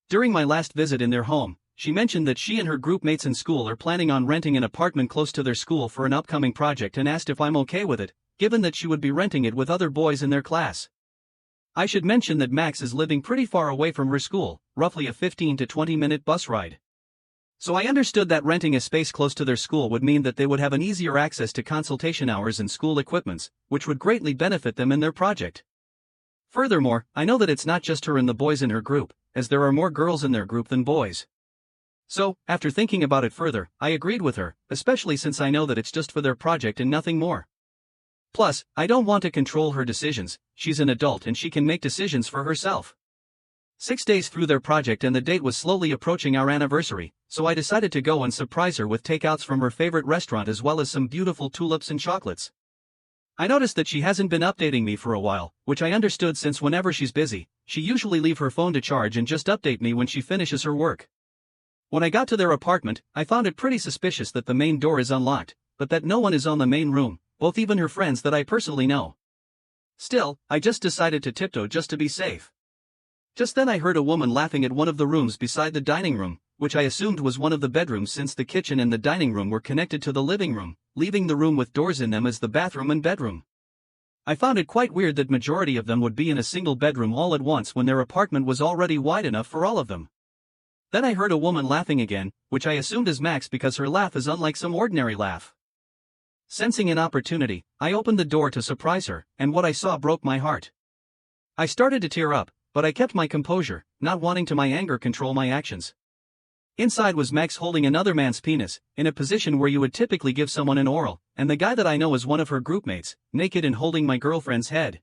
During my last visit in their home, she mentioned that she and her group mates in school are planning on renting an apartment close to their school for an upcoming project and asked if I'm okay with it, given that she would be renting it with other boys in their class. I should mention that Max is living pretty far away from her school, roughly a 15 to 20-minute bus ride. So I understood that renting a space close to their school would mean that they would have an easier access to consultation hours and school equipments, which would greatly benefit them in their project. Furthermore, I know that it's not just her and the boys in her group, as there are more girls in their group than boys. So, after thinking about it further, I agreed with her, especially since I know that it's just for their project and nothing more. Plus, I don't want to control her decisions. She's an adult and she can make decisions for herself. 6 days through their project and the date was slowly approaching our anniversary, so I decided to go and surprise her with takeouts from her favorite restaurant as well as some beautiful tulips and chocolates. I noticed that she hasn't been updating me for a while, which I understood since whenever she's busy, she usually leave her phone to charge and just update me when she finishes her work. When I got to their apartment, I found it pretty suspicious that the main door is unlocked, but that no one is on the main room, both even her friends that I personally know. Still, I just decided to tiptoe just to be safe. Just then I heard a woman laughing at one of the rooms beside the dining room, which I assumed was one of the bedrooms since the kitchen and the dining room were connected to the living room, leaving the room with doors in them as the bathroom and bedroom. I found it quite weird that majority of them would be in a single bedroom all at once when their apartment was already wide enough for all of them. Then I heard a woman laughing again, which I assumed is Max because her laugh is unlike some ordinary laugh. Sensing an opportunity, I opened the door to surprise her, and what I saw broke my heart. I started to tear up, but I kept my composure, not wanting to my anger control my actions. Inside was Max holding another man's penis, in a position where you would typically give someone an oral, and the guy that I know is one of her groupmates, naked and holding my girlfriend's head.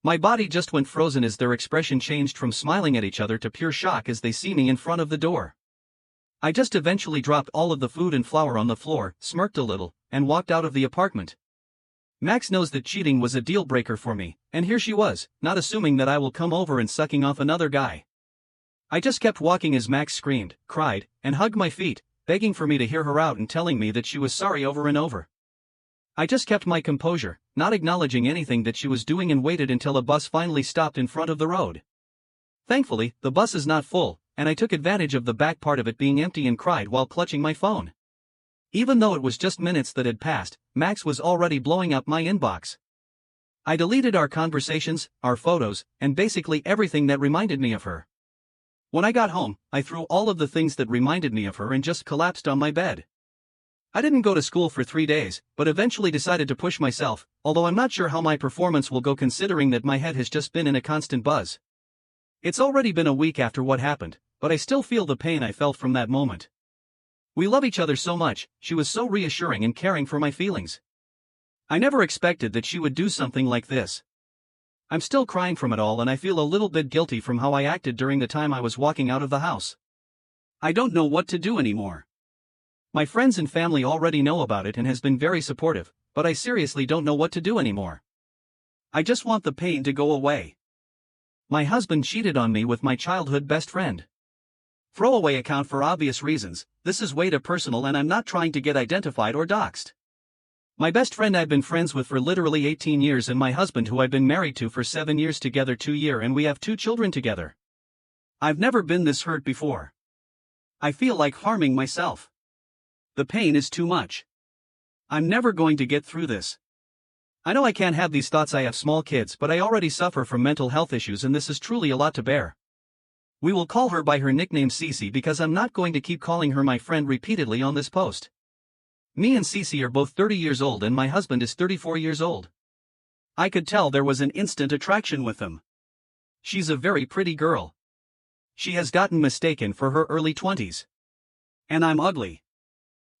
My body just went frozen as their expression changed from smiling at each other to pure shock as they see me in front of the door. I just eventually dropped all of the food and flour on the floor, smirked a little, and walked out of the apartment. Max knows that cheating was a deal breaker for me, and here she was, not assuming that I will come over and sucking off another guy. I just kept walking as Max screamed, cried, and hugged my feet, begging for me to hear her out and telling me that she was sorry over and over. I just kept my composure, not acknowledging anything that she was doing, and waited until a bus finally stopped in front of the road. Thankfully, the bus is not full, and I took advantage of the back part of it being empty and cried while clutching my phone. Even though it was just minutes that had passed, Max was already blowing up my inbox. I deleted our conversations, our photos, and basically everything that reminded me of her. When I got home, I threw all of the things that reminded me of her and just collapsed on my bed. I didn't go to school for 3 days, but eventually decided to push myself, although I'm not sure how my performance will go considering that my head has just been in a constant buzz. It's already been a week after what happened, but I still feel the pain I felt from that moment. We love each other so much, she was so reassuring and caring for my feelings. I never expected that she would do something like this. I'm still crying from it all, and I feel a little bit guilty from how I acted during the time I was walking out of the house. I don't know what to do anymore. My friends and family already know about it and has been very supportive, but I seriously don't know what to do anymore. I just want the pain to go away. My husband cheated on me with my childhood best friend. Throwaway account for obvious reasons, this is way too personal and I'm not trying to get identified or doxed. My best friend I've been friends with for literally 18 years, and my husband who I've been married to for 7 years together 2 years, and we have 2 children together. I've never been this hurt before. I feel like harming myself. The pain is too much. I'm never going to get through this. I know I can't have these thoughts, I have small kids, but I already suffer from mental health issues and this is truly a lot to bear. We will call her by her nickname Cece because I'm not going to keep calling her my friend repeatedly on this post. Me and Cece are both 30 years old and my husband is 34 years old. I could tell there was an instant attraction with them. She's a very pretty girl. She has gotten mistaken for her early 20s. And I'm ugly.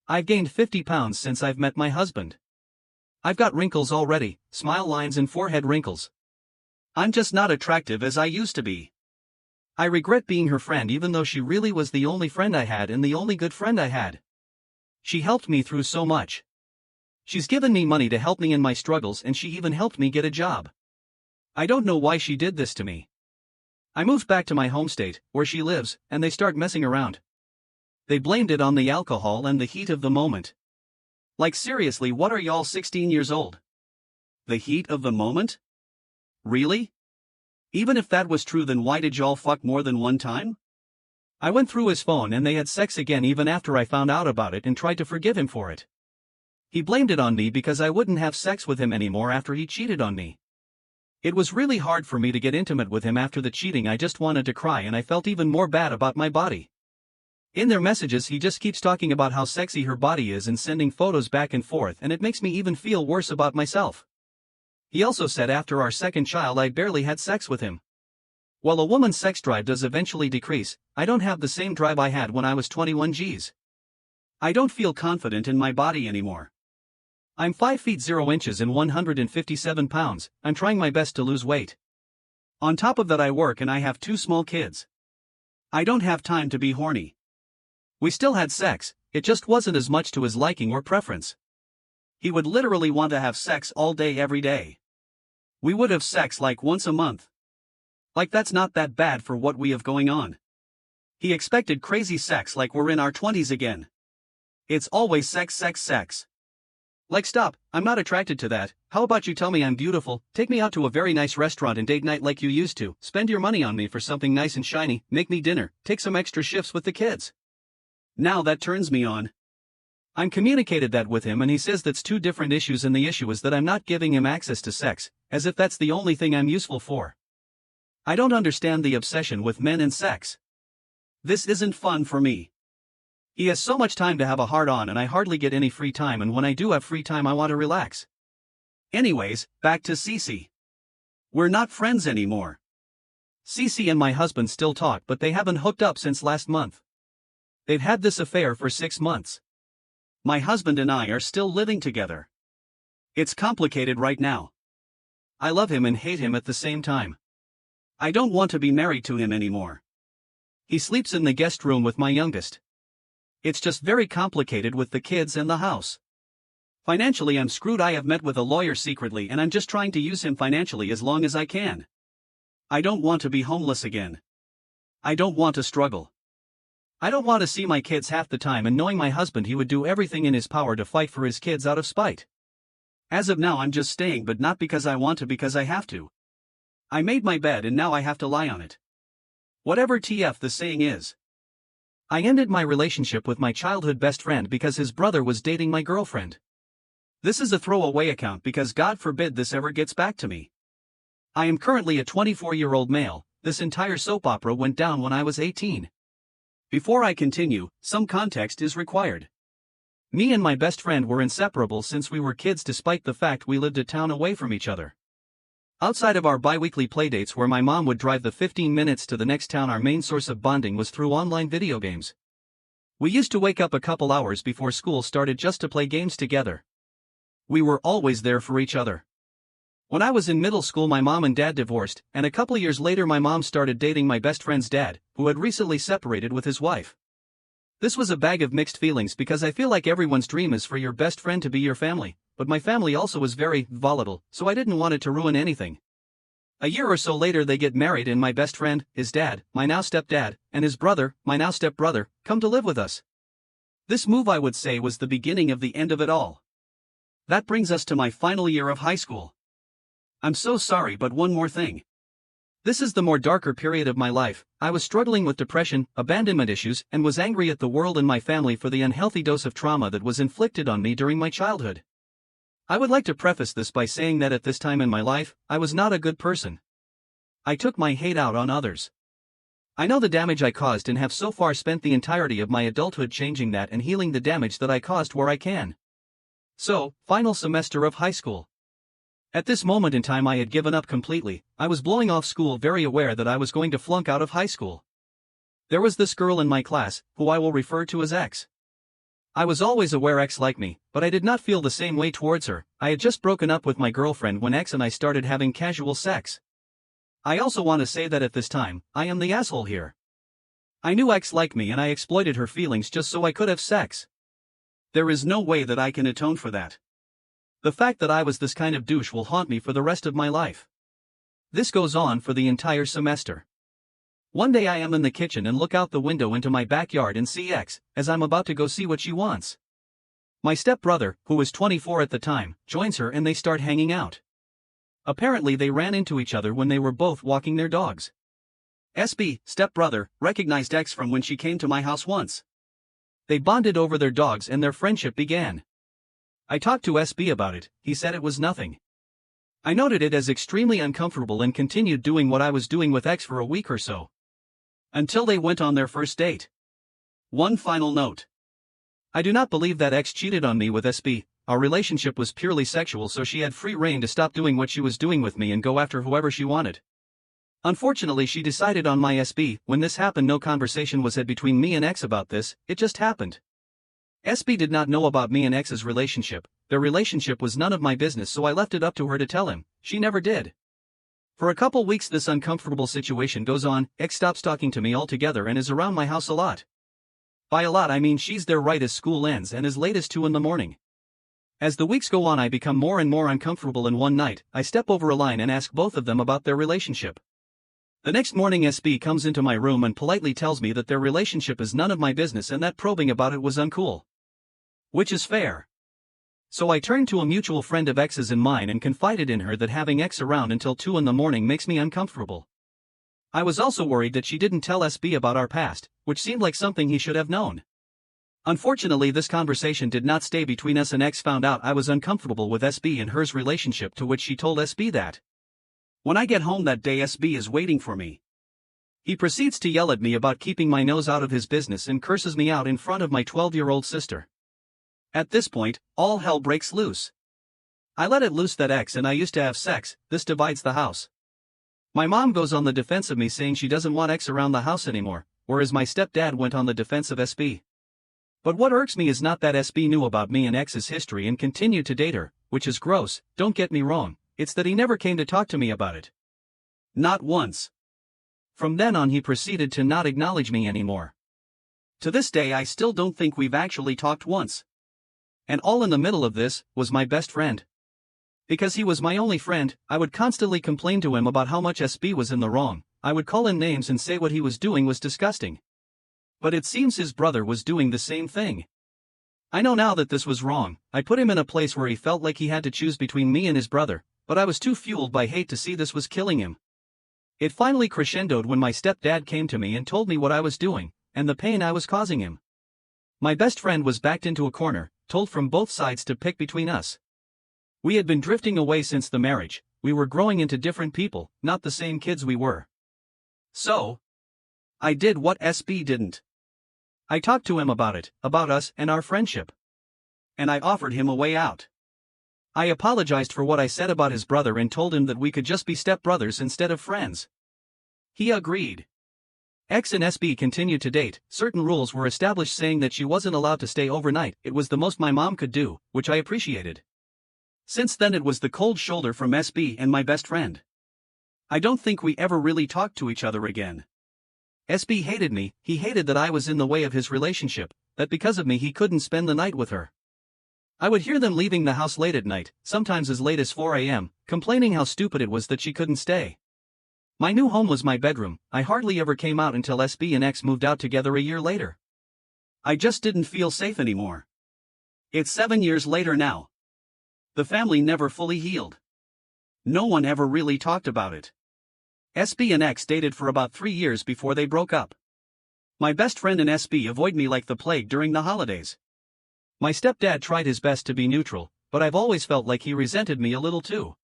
I've gained 50 pounds since I've met my husband. I've got wrinkles already, smile lines and forehead wrinkles. I'm just not attractive as I used to be. I regret being her friend even though she really was the only friend I had and the only good friend I had. She helped me through so much. She's given me money to help me in my struggles and she even helped me get a job. I don't know why she did this to me. I moved back to my home state, where she lives, and they start messing around. They blamed it on the alcohol and the heat of the moment. Like seriously, what are y'all 16 years old? The heat of the moment? Really? Even if that was true, then why did y'all fuck more than one time? I went through his phone and they had sex again even after I found out about it and tried to forgive him for it. He blamed it on me because I wouldn't have sex with him anymore after he cheated on me. It was really hard for me to get intimate with him after the cheating. I just wanted to cry and I felt even more bad about my body. In their messages he just keeps talking about how sexy her body is and sending photos back and forth, and it makes me even feel worse about myself. He also said after our second child I barely had sex with him. While a woman's sex drive does eventually decrease, I don't have the same drive I had when I was 21 Gs. I don't feel confident in my body anymore. I'm 5 feet 0 inches and 157 pounds, I'm trying my best to lose weight. On top of that I work and I have 2 small kids. I don't have time to be horny. We still had sex, it just wasn't as much to his liking or preference. He would literally want to have sex all day every day. We would have sex like once a month. Like that's not that bad for what we have going on. He expected crazy sex like we're in our 20s again. It's always sex, sex, sex. Like stop, I'm not attracted to that. How about you tell me I'm beautiful, take me out to a very nice restaurant and date night like you used to, spend your money on me for something nice and shiny, make me dinner, take some extra shifts with the kids. Now that turns me on. I'm communicated that with him and he says that's 2 different issues, and the issue is that I'm not giving him access to sex, as if that's the only thing I'm useful for. I don't understand the obsession with men and sex. This isn't fun for me. He has so much time to have a hard-on and I hardly get any free time, and when I do have free time I want to relax. Anyways, back to Cece. We're not friends anymore. Cece and my husband still talk, but they haven't hooked up since last month. They've had this affair for 6 months. My husband and I are still living together. It's complicated right now. I love him and hate him at the same time. I don't want to be married to him anymore. He sleeps in the guest room with my youngest. It's just very complicated with the kids and the house. Financially I'm screwed. I have met with a lawyer secretly and I'm just trying to use him financially as long as I can. I don't want to be homeless again. I don't want to struggle. I don't want to see my kids half the time, and knowing my husband, he would do everything in his power to fight for his kids out of spite. As of now I'm just staying, but not because I want to, because I have to. I made my bed and now I have to lie on it. Whatever TF the saying is. I ended my relationship with my childhood best friend because his brother was dating my girlfriend. This is a throwaway account because God forbid this ever gets back to me. I am currently a 24-year-old male. This entire soap opera went down when I was 18. Before I continue, some context is required. Me and my best friend were inseparable since we were kids, despite the fact we lived a town away from each other. Outside of our bi-weekly playdates where my mom would drive the 15 minutes to the next town, our main source of bonding was through online video games. We used to wake up a couple hours before school started just to play games together. We were always there for each other. When I was in middle school, my mom and dad divorced, and a couple years later my mom started dating my best friend's dad, who had recently separated with his wife. This was a bag of mixed feelings because I feel like everyone's dream is for your best friend to be your family, but my family also was very volatile, so I didn't want it to ruin anything. A year or so later they get married and my best friend, his dad, my now stepdad, and his brother, my now stepbrother, come to live with us. This move, I would say, was the beginning of the end of it all. That brings us to my final year of high school. I'm so sorry, but one more thing. This is the more darker period of my life. I was struggling with depression, abandonment issues, and was angry at the world and my family for the unhealthy dose of trauma that was inflicted on me during my childhood. I would like to preface this by saying that at this time in my life, I was not a good person. I took my hate out on others. I know the damage I caused and have so far spent the entirety of my adulthood changing that and healing the damage that I caused where I can. So, final semester of high school. At this moment in time I had given up completely. I was blowing off school, very aware that I was going to flunk out of high school. There was this girl in my class, who I will refer to as X. I was always aware X liked me, but I did not feel the same way towards her. I had just broken up with my girlfriend when X and I started having casual sex. I also want to say that at this time, I am the asshole here. I knew X liked me and I exploited her feelings just so I could have sex. There is no way that I can atone for that. The fact that I was this kind of douche will haunt me for the rest of my life. This goes on for the entire semester. One day I am in the kitchen and look out the window into my backyard and see X, as I'm about to go see what she wants. My stepbrother, who was 24 at the time, joins her and they start hanging out. Apparently they ran into each other when they were both walking their dogs. SB, stepbrother, recognized X from when she came to my house once. They bonded over their dogs and their friendship began. I talked to SB about it. He said it was nothing. I noted it as extremely uncomfortable and continued doing what I was doing with X for a week or so. Until they went on their first date. One final note. I do not believe that X cheated on me with SB. Our relationship was purely sexual, so she had free rein to stop doing what she was doing with me and go after whoever she wanted. Unfortunately, she decided on my SB. When this happened, no conversation was had between me and X about this, it just happened. SB did not know about me and X's relationship. Their relationship was none of my business, so I left it up to her to tell him. She never did. For a couple weeks this uncomfortable situation goes on. X stops talking to me altogether and is around my house a lot. By a lot I mean she's there right as school ends and as late as 2 in the morning. As the weeks go on I become more and more uncomfortable, and one night, I step over a line and ask both of them about their relationship. The next morning SB comes into my room and politely tells me that their relationship is none of my business and that probing about it was uncool. Which is fair. So I turned to a mutual friend of X's and mine and confided in her that having X around until 2 in the morning makes me uncomfortable. I was also worried that she didn't tell SB about our past, which seemed like something he should have known. Unfortunately, this conversation did not stay between us, and X found out I was uncomfortable with SB and hers relationship, to which she told SB that. When I get home that day, SB is waiting for me. He proceeds to yell at me about keeping my nose out of his business and curses me out in front of my 12-year-old sister. At this point, all hell breaks loose. I let it loose that X and I used to have sex. This divides the house. My mom goes on the defense of me, saying she doesn't want X around the house anymore, whereas my stepdad went on the defense of SB. But what irks me is not that SB knew about me and X's history and continued to date her, which is gross, don't get me wrong, it's that he never came to talk to me about it. Not once. From then on he proceeded to not acknowledge me anymore. To this day I still don't think we've actually talked once. And all in the middle of this was my best friend. Because he was my only friend, I would constantly complain to him about how much SB was in the wrong. I would call him names and say what he was doing was disgusting. But it seems his brother was doing the same thing. I know now that this was wrong. I put him in a place where he felt like he had to choose between me and his brother, but I was too fueled by hate to see this was killing him. It finally crescendoed when my stepdad came to me and told me what I was doing, and the pain I was causing him. My best friend was backed into a corner, told from both sides to pick between us. We had been drifting away since the marriage. We were growing into different people, not the same kids we were. So, I did what SB didn't. I talked to him about it, about us and our friendship. And I offered him a way out. I apologized for what I said about his brother and told him that we could just be stepbrothers instead of friends. He agreed. X and SB continued to date. Certain rules were established saying that she wasn't allowed to stay overnight. It was the most my mom could do, which I appreciated. Since then it was the cold shoulder from SB and my best friend. I don't think we ever really talked to each other again. SB hated me. He hated that I was in the way of his relationship, that because of me he couldn't spend the night with her. I would hear them leaving the house late at night, sometimes as late as 4 a.m., complaining how stupid it was that she couldn't stay. My new home was my bedroom. I hardly ever came out until SB and X moved out together a year later. I just didn't feel safe anymore. It's 7 years later now. The family never fully healed. No one ever really talked about it. SB and X dated for about 3 years before they broke up. My best friend and SB avoid me like the plague during the holidays. My stepdad tried his best to be neutral, but I've always felt like he resented me a little too.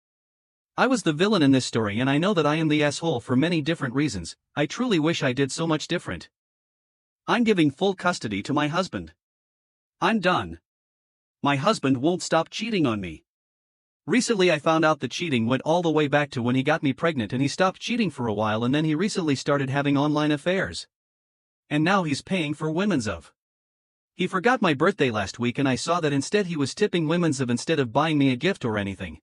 I was the villain in this story and I know that I am the asshole for many different reasons. I truly wish I did so much different. I'm giving full custody to my husband. I'm done. My husband won't stop cheating on me. Recently I found out that cheating went all the way back to when he got me pregnant and he stopped cheating for a while and then he recently started having online affairs. And now he's paying for Women's of. He forgot my birthday last week and I saw that instead he was tipping Women's of instead of buying me a gift or anything.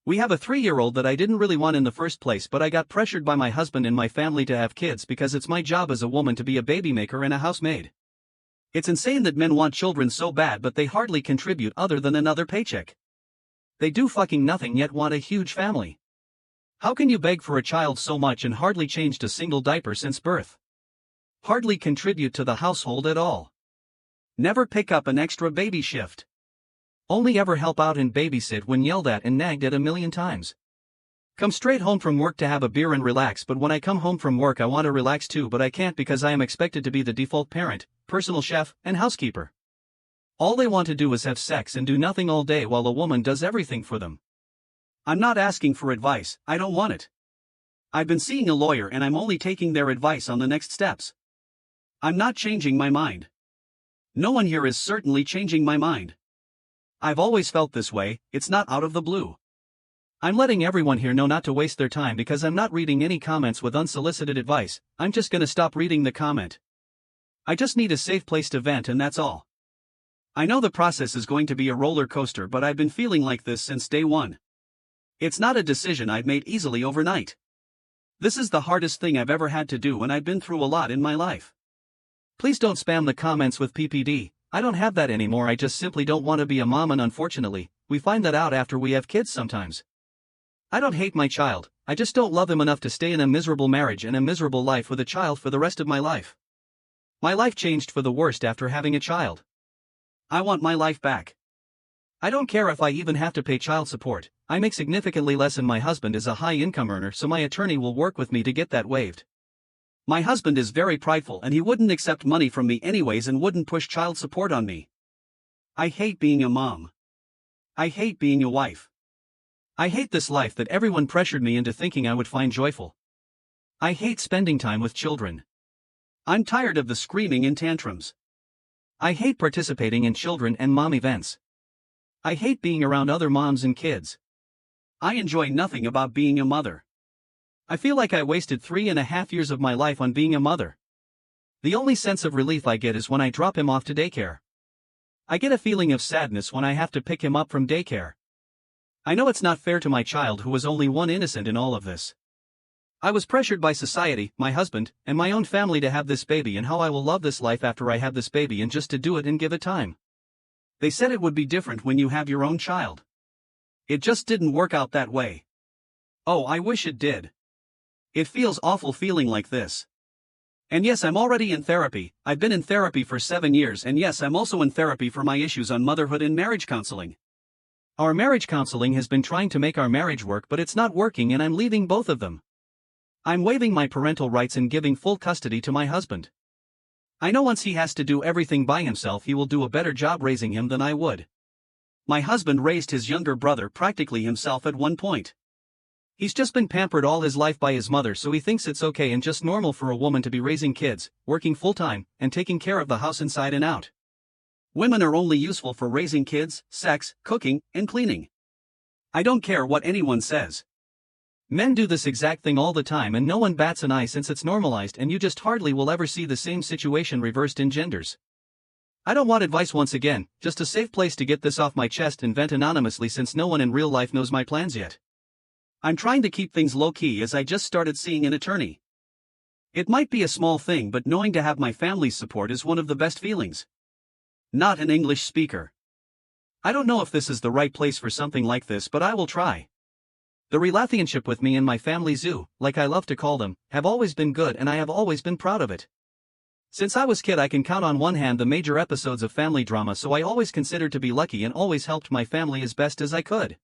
We have a 3-year-old that I didn't really want in the first place, but I got pressured by my husband and my family to have kids because it's my job as a woman to be a baby maker and a housemaid. It's insane that men want children so bad but they hardly contribute other than another paycheck. They do fucking nothing yet want a huge family. How can you beg for a child so much and hardly changed a single diaper since birth? Hardly contribute to the household at all. Never pick up an extra baby shift. Only ever help out and babysit when yelled at and nagged at a million times. Come straight home from work to have a beer and relax, but when I come home from work I want to relax too, but I can't because I am expected to be the default parent, personal chef, and housekeeper. All they want to do is have sex and do nothing all day while a woman does everything for them. I'm not asking for advice, I don't want it. I've been seeing a lawyer and I'm only taking their advice on the next steps. I'm not changing my mind. No one here is certainly changing my mind. I've always felt this way, it's not out of the blue. I'm letting everyone here know not to waste their time because I'm not reading any comments with unsolicited advice. I'm just gonna stop reading the comment. I just need a safe place to vent and that's all. I know the process is going to be a roller coaster, but I've been feeling like this since day one. It's not a decision I've made easily overnight. This is the hardest thing I've ever had to do and I've been through a lot in my life. Please don't spam the comments with PPD. I don't have that anymore, I just simply don't want to be a mom and unfortunately, we find that out after we have kids sometimes. I don't hate my child, I just don't love him enough to stay in a miserable marriage and a miserable life with a child for the rest of my life. My life changed for the worst after having a child. I want my life back. I don't care if I even have to pay child support. I make significantly less and my husband is a high income earner, so my attorney will work with me to get that waived. My husband is very prideful and he wouldn't accept money from me anyways and wouldn't push child support on me. I hate being a mom. I hate being a wife. I hate this life that everyone pressured me into thinking I would find joyful. I hate spending time with children. I'm tired of the screaming and tantrums. I hate participating in children and mom events. I hate being around other moms and kids. I enjoy nothing about being a mother. I feel like I wasted 3.5 years of my life on being a mother. The only sense of relief I get is when I drop him off to daycare. I get a feeling of sadness when I have to pick him up from daycare. I know it's not fair to my child who was only one innocent in all of this. I was pressured by society, my husband, and my own family to have this baby and how I will love this life after I have this baby and just to do it and give it time. They said it would be different when you have your own child. It just didn't work out that way. Oh, I wish it did. It feels awful feeling like this. And yes, I'm already in therapy. I've been in therapy for 7 years, and yes, I'm also in therapy for my issues on motherhood and marriage counseling. Our marriage counseling has been trying to make our marriage work, but it's not working, and I'm leaving both of them. I'm waiving my parental rights and giving full custody to my husband. I know once he has to do everything by himself, he will do a better job raising him than I would. My husband raised his younger brother practically himself at one point. He's just been pampered all his life by his mother, so he thinks it's okay and just normal for a woman to be raising kids, working full-time, and taking care of the house inside and out. Women are only useful for raising kids, sex, cooking, and cleaning. I don't care what anyone says. Men do this exact thing all the time and no one bats an eye since it's normalized, and you just hardly will ever see the same situation reversed in genders. I don't want advice once again, just a safe place to get this off my chest and vent anonymously since no one in real life knows my plans yet. I'm trying to keep things low-key as I just started seeing an attorney. It might be a small thing, but knowing to have my family's support is one of the best feelings. Not an English speaker. I don't know if this is the right place for something like this, but I will try. The relationship with me and my family zoo, like I love to call them, have always been good, and I have always been proud of it. Since I was kid, I can count on one hand the major episodes of family drama, so I always considered to be lucky and always helped my family as best as I could.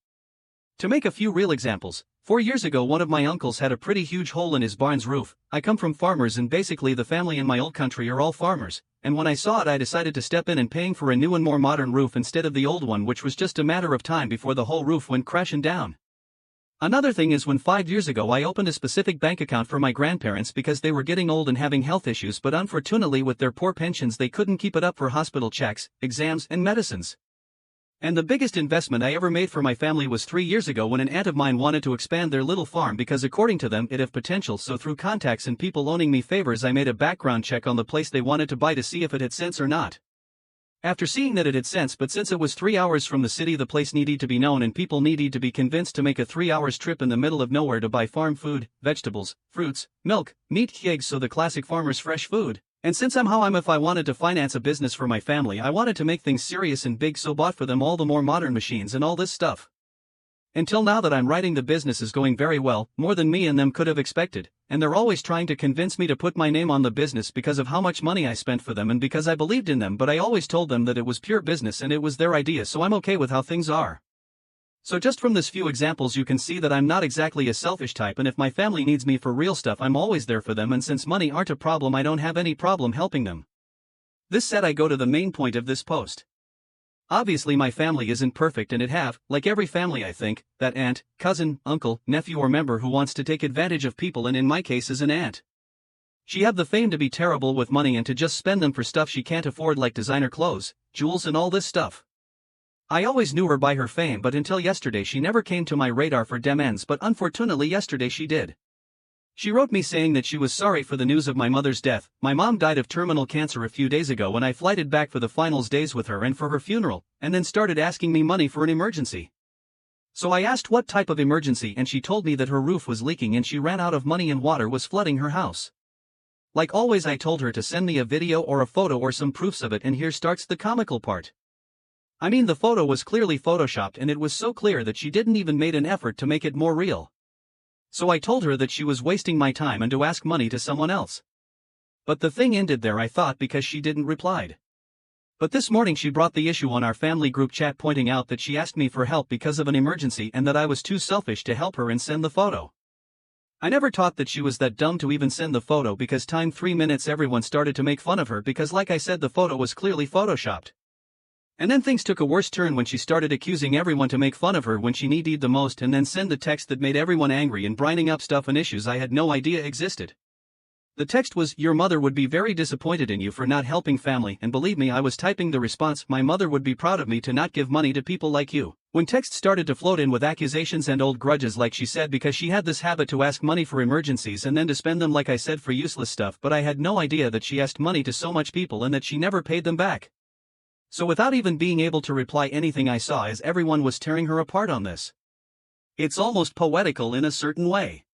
To make a few real examples, 4 years ago one of my uncles had a pretty huge hole in his barn's roof. I come from farmers, and basically the family in my old country are all farmers, and when I saw it I decided to step in and paying for a new and more modern roof instead of the old one, which was just a matter of time before the whole roof went crashing down. Another thing is when 5 years ago I opened a specific bank account for my grandparents because they were getting old and having health issues, but unfortunately with their poor pensions they couldn't keep it up for hospital checks, exams, and medicines. And the biggest investment I ever made for my family was 3 years ago when an aunt of mine wanted to expand their little farm because according to them it had potential, so through contacts and people owning me favors I made a background check on the place they wanted to buy to see if it had sense or not. After seeing that it had sense, but since it was 3 hours from the city the place needed to be known and people needed to be convinced to make a 3 hours trip in the middle of nowhere to buy farm food, vegetables, fruits, milk, meat, eggs, so the classic farmer's fresh food. And since I'm how I'm, if I wanted to finance a business for my family I wanted to make things serious and big, so bought for them all the more modern machines and all this stuff. Until now that I'm writing, the business is going very well, more than me and them could have expected, and they're always trying to convince me to put my name on the business because of how much money I spent for them and because I believed in them, but I always told them that it was pure business and it was their idea, so I'm okay with how things are. So just from this few examples you can see that I'm not exactly a selfish type, and if my family needs me for real stuff I'm always there for them, and since money aren't a problem I don't have any problem helping them. This said, I go to the main point of this post. Obviously my family isn't perfect, and it have, like every family I think, that aunt, cousin, uncle, nephew or member who wants to take advantage of people, and in my case is an aunt. She have the fame to be terrible with money and to just spend them for stuff she can't afford, like designer clothes, jewels and all this stuff. I always knew her by her fame, but until yesterday she never came to my radar for dem ends, but unfortunately yesterday she did. She wrote me saying that she was sorry for the news of my mother's death. My mom died of terminal cancer a few days ago when I flighted back for the finals days with her and for her funeral, and then started asking me money for an emergency. So I asked what type of emergency, and she told me that her roof was leaking and she ran out of money and water was flooding her house. Like always I told her to send me a video or a photo or some proofs of it, and here starts the comical part. I mean, the photo was clearly photoshopped and it was so clear that she didn't even made an effort to make it more real. So I told her that she was wasting my time and to ask money to someone else. But the thing ended there, I thought, because she didn't replied. But this morning she brought the issue on our family group chat, pointing out that she asked me for help because of an emergency and that I was too selfish to help her and send the photo. I never thought that she was that dumb to even send the photo, because time 3 minutes everyone started to make fun of her because, like I said, the photo was clearly photoshopped. And then things took a worse turn when she started accusing everyone to make fun of her when she needed the most, and then send the text that made everyone angry and brining up stuff and issues I had no idea existed. The text was, "Your mother would be very disappointed in you for not helping family," and believe me, I was typing the response, "My mother would be proud of me to not give money to people like you," when text started to float in with accusations and old grudges, like she said, because she had this habit to ask money for emergencies and then to spend them, like I said, for useless stuff, but I had no idea that she asked money to so much people and that she never paid them back. So without even being able to reply anything, I saw as everyone was tearing her apart on this. It's almost poetical in a certain way.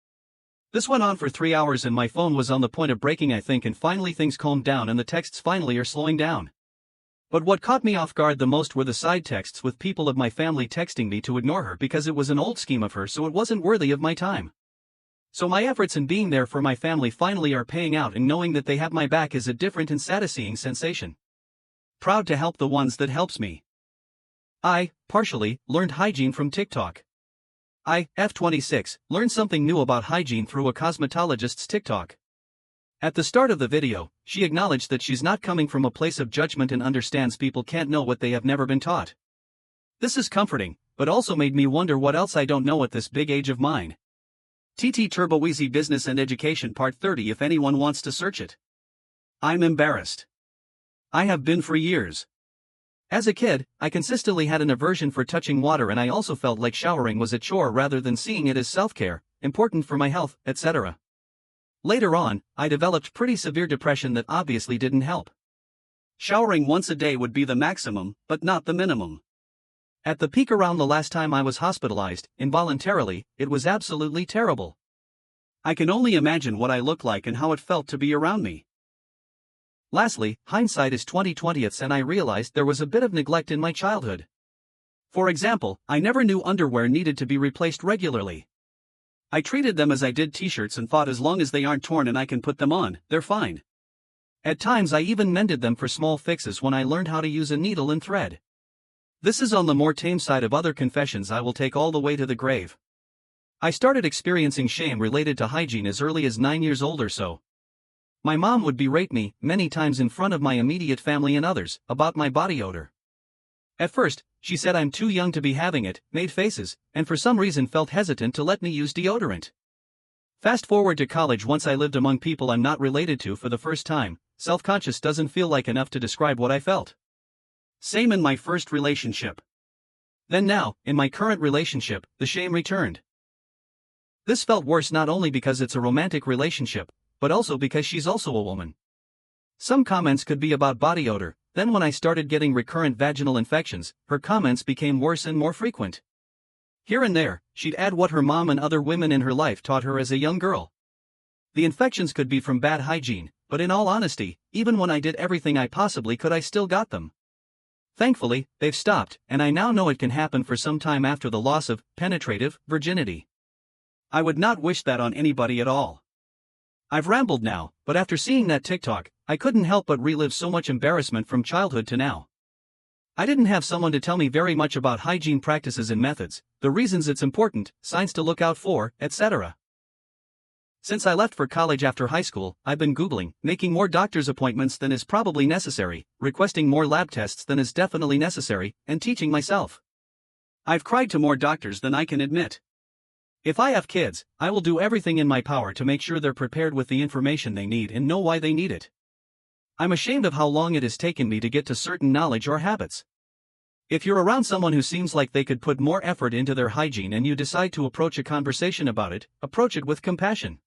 This went on for 3 hours and my phone was on the point of breaking, I think, and finally things calmed down and the texts finally are slowing down. But what caught me off guard the most were the side texts with people of my family texting me to ignore her because it was an old scheme of hers, so it wasn't worthy of my time. So my efforts in being there for my family finally are paying out, and knowing that they have my back is a different and satisfying sensation. Proud to help the ones that helps me. I, partially, learned hygiene from TikTok. I, F26, learned something new about hygiene through a cosmetologist's TikTok. At the start of the video, she acknowledged that she's not coming from a place of judgment and understands people can't know what they have never been taught. This is comforting, but also made me wonder what else I don't know at this big age of mine. TT Turbo Easy Business and Education Part 30 if anyone wants to search it. I'm embarrassed. I have been for years. As a kid, I consistently had an aversion for touching water, and I also felt like showering was a chore rather than seeing it as self-care, important for my health, etc. Later on, I developed pretty severe depression that obviously didn't help. Showering once a day would be the maximum, but not the minimum. At the peak around the last time I was hospitalized, involuntarily, it was absolutely terrible. I can only imagine what I looked like and how it felt to be around me. Lastly, hindsight is 20/20, and I realized there was a bit of neglect in my childhood. For example, I never knew underwear needed to be replaced regularly. I treated them as I did t-shirts and thought as long as they aren't torn and I can put them on, they're fine. At times I even mended them for small fixes when I learned how to use a needle and thread. This is on the more tame side of other confessions I will take all the way to the grave. I started experiencing shame related to hygiene as early as 9 years old or so. My mom would berate me, many times in front of my immediate family and others, about my body odor. At first, she said I'm too young to be having it, made faces, and for some reason felt hesitant to let me use deodorant. Fast forward to college. Once I lived among people I'm not related to for the first time, self-conscious doesn't feel like enough to describe what I felt. Same in my first relationship. Then now, in my current relationship, the shame returned. This felt worse not only because it's a romantic relationship, but also because she's also a woman. Some comments could be about body odor, then when I started getting recurrent vaginal infections, her comments became worse and more frequent. Here and there, she'd add what her mom and other women in her life taught her as a young girl. The infections could be from bad hygiene, but in all honesty, even when I did everything I possibly could I still got them. Thankfully, they've stopped, and I now know it can happen for some time after the loss of penetrative virginity. I would not wish that on anybody at all. I've rambled now, but after seeing that TikTok, I couldn't help but relive so much embarrassment from childhood to now. I didn't have someone to tell me very much about hygiene practices and methods, the reasons it's important, signs to look out for, etc. Since I left for college after high school, I've been Googling, making more doctor's appointments than is probably necessary, requesting more lab tests than is definitely necessary, and teaching myself. I've cried to more doctors than I can admit. If I have kids, I will do everything in my power to make sure they're prepared with the information they need and know why they need it. I'm ashamed of how long it has taken me to get to certain knowledge or habits. If you're around someone who seems like they could put more effort into their hygiene and you decide to approach a conversation about it, approach it with compassion.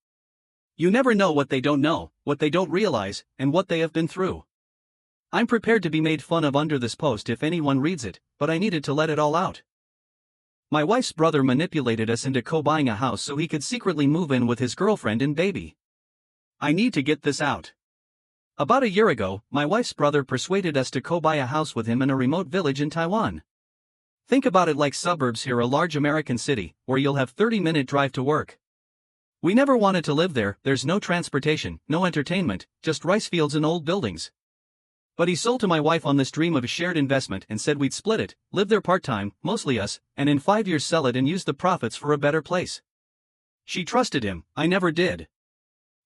You never know what they don't know, what they don't realize, and what they have been through. I'm prepared to be made fun of under this post if anyone reads it, but I needed to let it all out. My wife's brother manipulated us into co-buying a house so he could secretly move in with his girlfriend and baby. I need to get this out. About a year ago, my wife's brother persuaded us to co-buy a house with him in a remote village in Taiwan. Think about it like suburbs here, a large American city, where you'll have 30-minute drive to work. We never wanted to live there. There's no transportation, no entertainment, just rice fields and old buildings. But he sold to my wife on this dream of a shared investment and said we'd split it, live there part-time, mostly us, and in 5 years sell it and use the profits for a better place. She trusted him, I never did.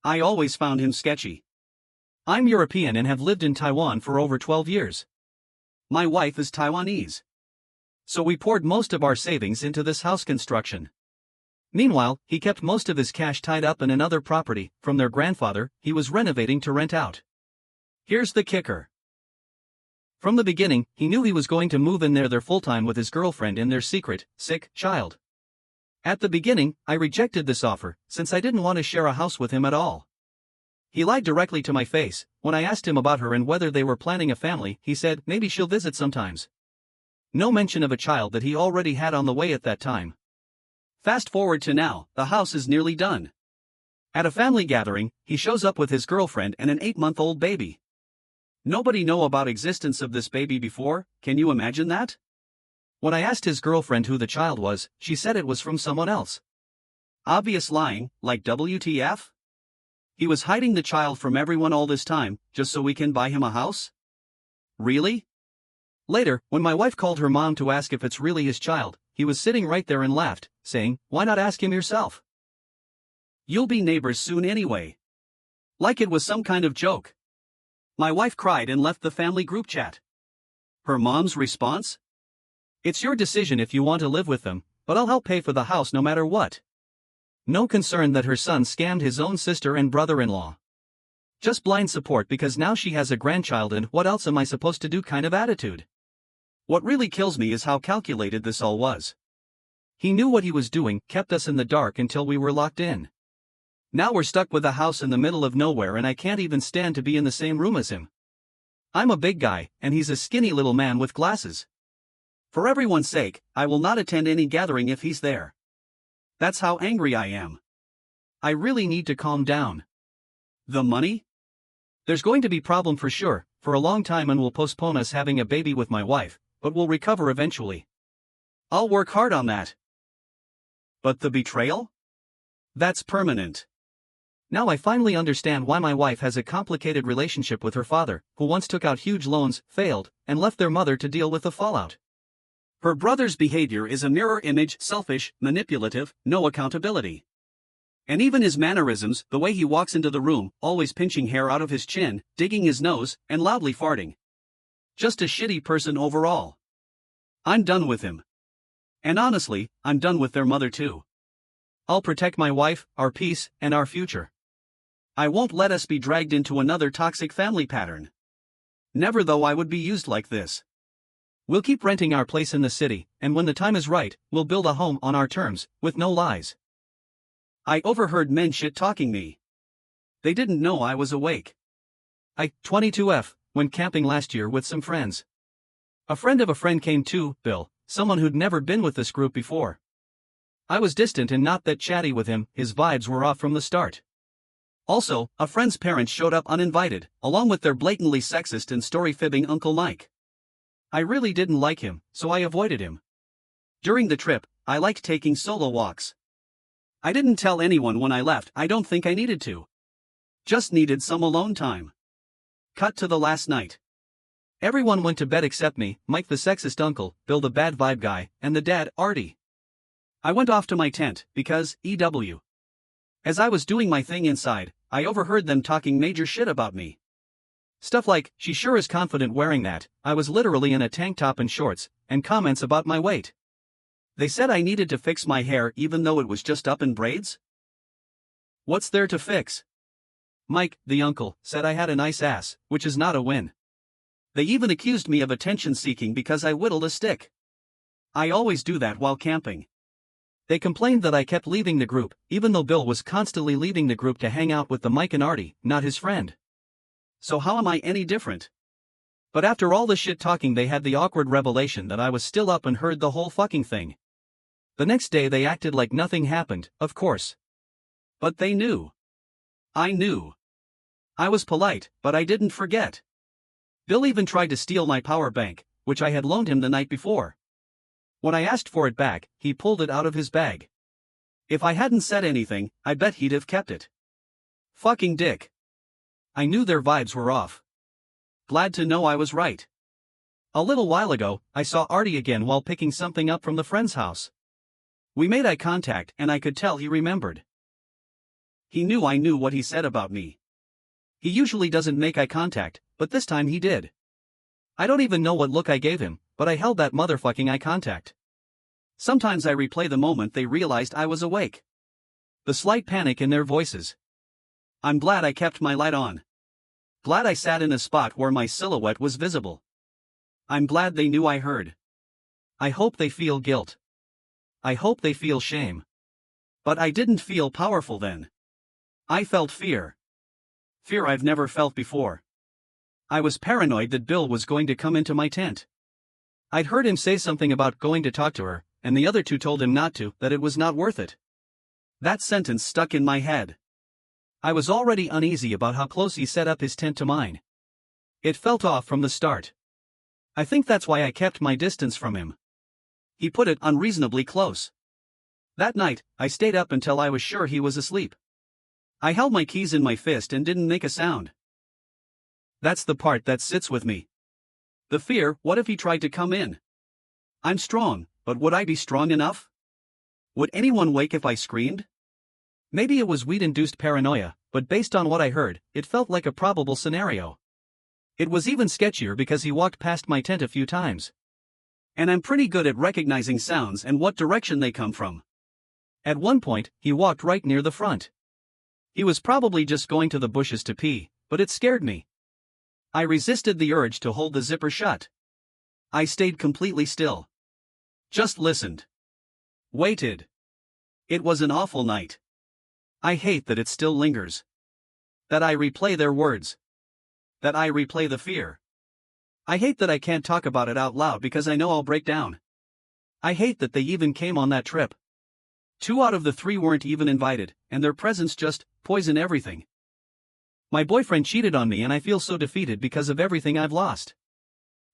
I always found him sketchy. I'm European and have lived in Taiwan for over 12 years. My wife is Taiwanese. So we poured most of our savings into this house construction. Meanwhile, he kept most of his cash tied up in another property from their grandfather he was renovating to rent out. Here's the kicker. From the beginning, he knew he was going to move in there full-time with his girlfriend and their secret, sick, child. At the beginning, I rejected this offer, since I didn't want to share a house with him at all. He lied directly to my face. When I asked him about her and whether they were planning a family, he said maybe she'll visit sometimes. No mention of a child that he already had on the way at that time. Fast forward to now, the house is nearly done. At a family gathering, he shows up with his girlfriend and an 8-month-old baby. Nobody know about existence of this baby before, can you imagine that? When I asked his girlfriend who the child was, she said it was from someone else. Obvious lying, like WTF? He was hiding the child from everyone all this time, just so we can buy him a house? Really? Later, when my wife called her mom to ask if it's really his child, he was sitting right there and laughed, saying, "Why not ask him yourself? You'll be neighbors soon anyway." Like it was some kind of joke. My wife cried and left the family group chat. Her mom's response? "It's your decision if you want to live with them, but I'll help pay for the house no matter what." No concern that her son scammed his own sister and brother-in-law. Just blind support because now she has a grandchild and what else am I supposed to do kind of attitude. What really kills me is how calculated this all was. He knew what he was doing, kept us in the dark until we were locked in. Now we're stuck with a house in the middle of nowhere and I can't even stand to be in the same room as him. I'm a big guy, and he's a skinny little man with glasses. For everyone's sake, I will not attend any gathering if he's there. That's how angry I am. I really need to calm down. The money? There's going to be problem for sure, for a long time, and will postpone us having a baby with my wife, but we'll recover eventually. I'll work hard on that. But the betrayal? That's permanent. Now I finally understand why my wife has a complicated relationship with her father, who once took out huge loans, failed, and left their mother to deal with the fallout. Her brother's behavior is a mirror image, selfish, manipulative, no accountability. And even his mannerisms, the way he walks into the room, always pinching hair out of his chin, digging his nose, and loudly farting. Just a shitty person overall. I'm done with him. And honestly, I'm done with their mother too. I'll protect my wife, our peace, and our future. I won't let us be dragged into another toxic family pattern. Never though I would be used like this. We'll keep renting our place in the city, and when the time is right, we'll build a home on our terms, with no lies. I overheard men shit-talking me. They didn't know I was awake. 22F, went camping last year with some friends. A friend of a friend came too, Bill, someone who'd never been with this group before. I was distant and not that chatty with him, his vibes were off from the start. Also, a friend's parents showed up uninvited, along with their blatantly sexist and story-fibbing Uncle Mike. I really didn't like him, so I avoided him. During the trip, I liked taking solo walks. I didn't tell anyone when I left, I don't think I needed to. Just needed some alone time. Cut to the last night. Everyone went to bed except me, Mike the sexist uncle, Bill the bad vibe guy, and the dad, Artie. I went off to my tent, because, EW. As I was doing my thing inside, I overheard them talking major shit about me. Stuff like, "She sure is confident wearing that," I was literally in a tank top and shorts, and comments about my weight. They said I needed to fix my hair even though it was just up in braids? What's there to fix? Mike, the uncle, said I had a nice ass, which is not a win. They even accused me of attention-seeking because I whittled a stick. I always do that while camping. They complained that I kept leaving the group, even though Bill was constantly leaving the group to hang out with the Mike and Artie, not his friend. So how am I any different? But after all the shit talking, they had the awkward revelation that I was still up and heard the whole fucking thing. The next day they acted like nothing happened, of course. But they knew. I knew. I was polite, but I didn't forget. Bill even tried to steal my power bank, which I had loaned him the night before. When I asked for it back, he pulled it out of his bag. If I hadn't said anything, I bet he'd have kept it. Fucking dick. I knew their vibes were off. Glad to know I was right. A little while ago, I saw Artie again while picking something up from the friend's house. We made eye contact and I could tell he remembered. He knew I knew what he said about me. He usually doesn't make eye contact, but this time he did. I don't even know what look I gave him, but I held that motherfucking eye contact. Sometimes I replay the moment they realized I was awake. The slight panic in their voices. I'm glad I kept my light on. Glad I sat in a spot where my silhouette was visible. I'm glad they knew I heard. I hope they feel guilt. I hope they feel shame. But I didn't feel powerful then. I felt fear. Fear I've never felt before. I was paranoid that Bill was going to come into my tent. I'd heard him say something about going to talk to her, and the other two told him not to, that it was not worth it. That sentence stuck in my head. I was already uneasy about how close he set up his tent to mine. It felt off from the start. I think that's why I kept my distance from him. He put it unreasonably close. That night, I stayed up until I was sure he was asleep. I held my keys in my fist and didn't make a sound. That's the part that sits with me. The fear, what if he tried to come in? I'm strong, but would I be strong enough? Would anyone wake if I screamed? Maybe it was weed-induced paranoia, but based on what I heard, it felt like a probable scenario. It was even sketchier because he walked past my tent a few times. And I'm pretty good at recognizing sounds and what direction they come from. At one point, he walked right near the front. He was probably just going to the bushes to pee, but it scared me. I resisted the urge to hold the zipper shut. I stayed completely still. Just listened. Waited. It was an awful night. I hate that it still lingers. That I replay their words. That I replay the fear. I hate that I can't talk about it out loud because I know I'll break down. I hate that they even came on that trip. 2 out of the 3 weren't even invited, and their presence just poisoned everything. My boyfriend cheated on me and I feel so defeated because of everything I've lost.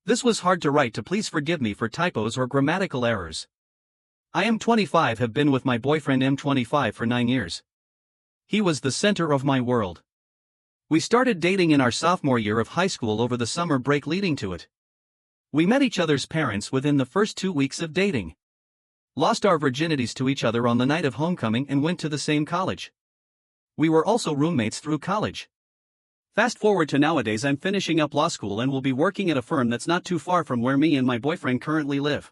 This was hard to write, to please forgive me for typos or grammatical errors. I am 25, have been with my boyfriend M25 for 9 years. He was the center of my world. We started dating in our sophomore year of high school over the summer break leading to it. We met each other's parents within the first 2 weeks of dating. Lost our virginities to each other on the night of homecoming and went to the same college. We were also roommates through college. Fast forward to nowadays, I'm finishing up law school and will be working at a firm that's not too far from where me and my boyfriend currently live.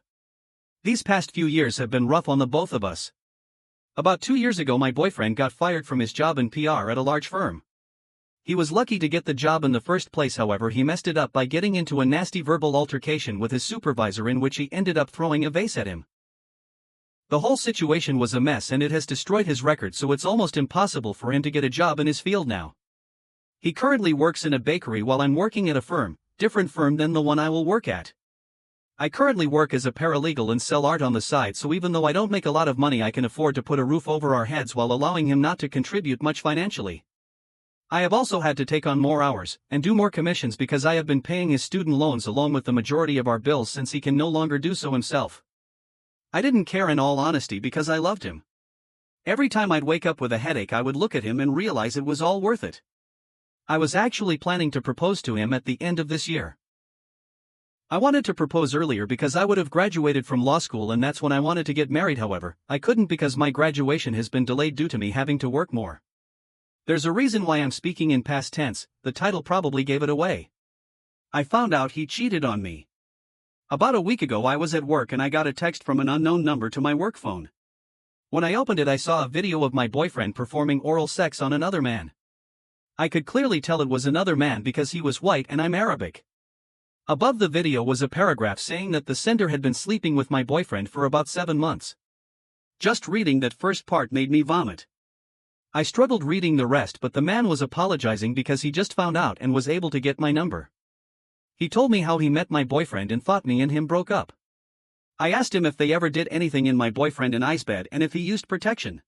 These past few years have been rough on the both of us. About 2 years ago, my boyfriend got fired from his job in PR at a large firm. He was lucky to get the job in the first place, however he messed it up by getting into a nasty verbal altercation with his supervisor in which he ended up throwing a vase at him. The whole situation was a mess and it has destroyed his record, so it's almost impossible for him to get a job in his field now. He currently works in a bakery while I'm working at a firm, different firm than the one I will work at. I currently work as a paralegal and sell art on the side, so even though I don't make a lot of money, I can afford to put a roof over our heads while allowing him not to contribute much financially. I have also had to take on more hours and do more commissions because I have been paying his student loans along with the majority of our bills since he can no longer do so himself. I didn't care, in all honesty, because I loved him. Every time I'd wake up with a headache, I would look at him and realize it was all worth it. I was actually planning to propose to him at the end of this year. I wanted to propose earlier because I would have graduated from law school and that's when I wanted to get married. However, I couldn't because my graduation has been delayed due to me having to work more. There's a reason why I'm speaking in past tense, the title probably gave it away. I found out he cheated on me. About a week ago, I was at work and I got a text from an unknown number to my work phone. When I opened it, I saw a video of my boyfriend performing oral sex on another man. I could clearly tell it was another man because he was white and I'm Arabic. Above the video was a paragraph saying that the sender had been sleeping with my boyfriend for about 7 months. Just reading that first part made me vomit. I struggled reading the rest, but the man was apologizing because he just found out and was able to get my number. He told me how he met my boyfriend and thought me and him broke up. I asked him if they ever did anything in my boyfriend and I's bed and if he used protection.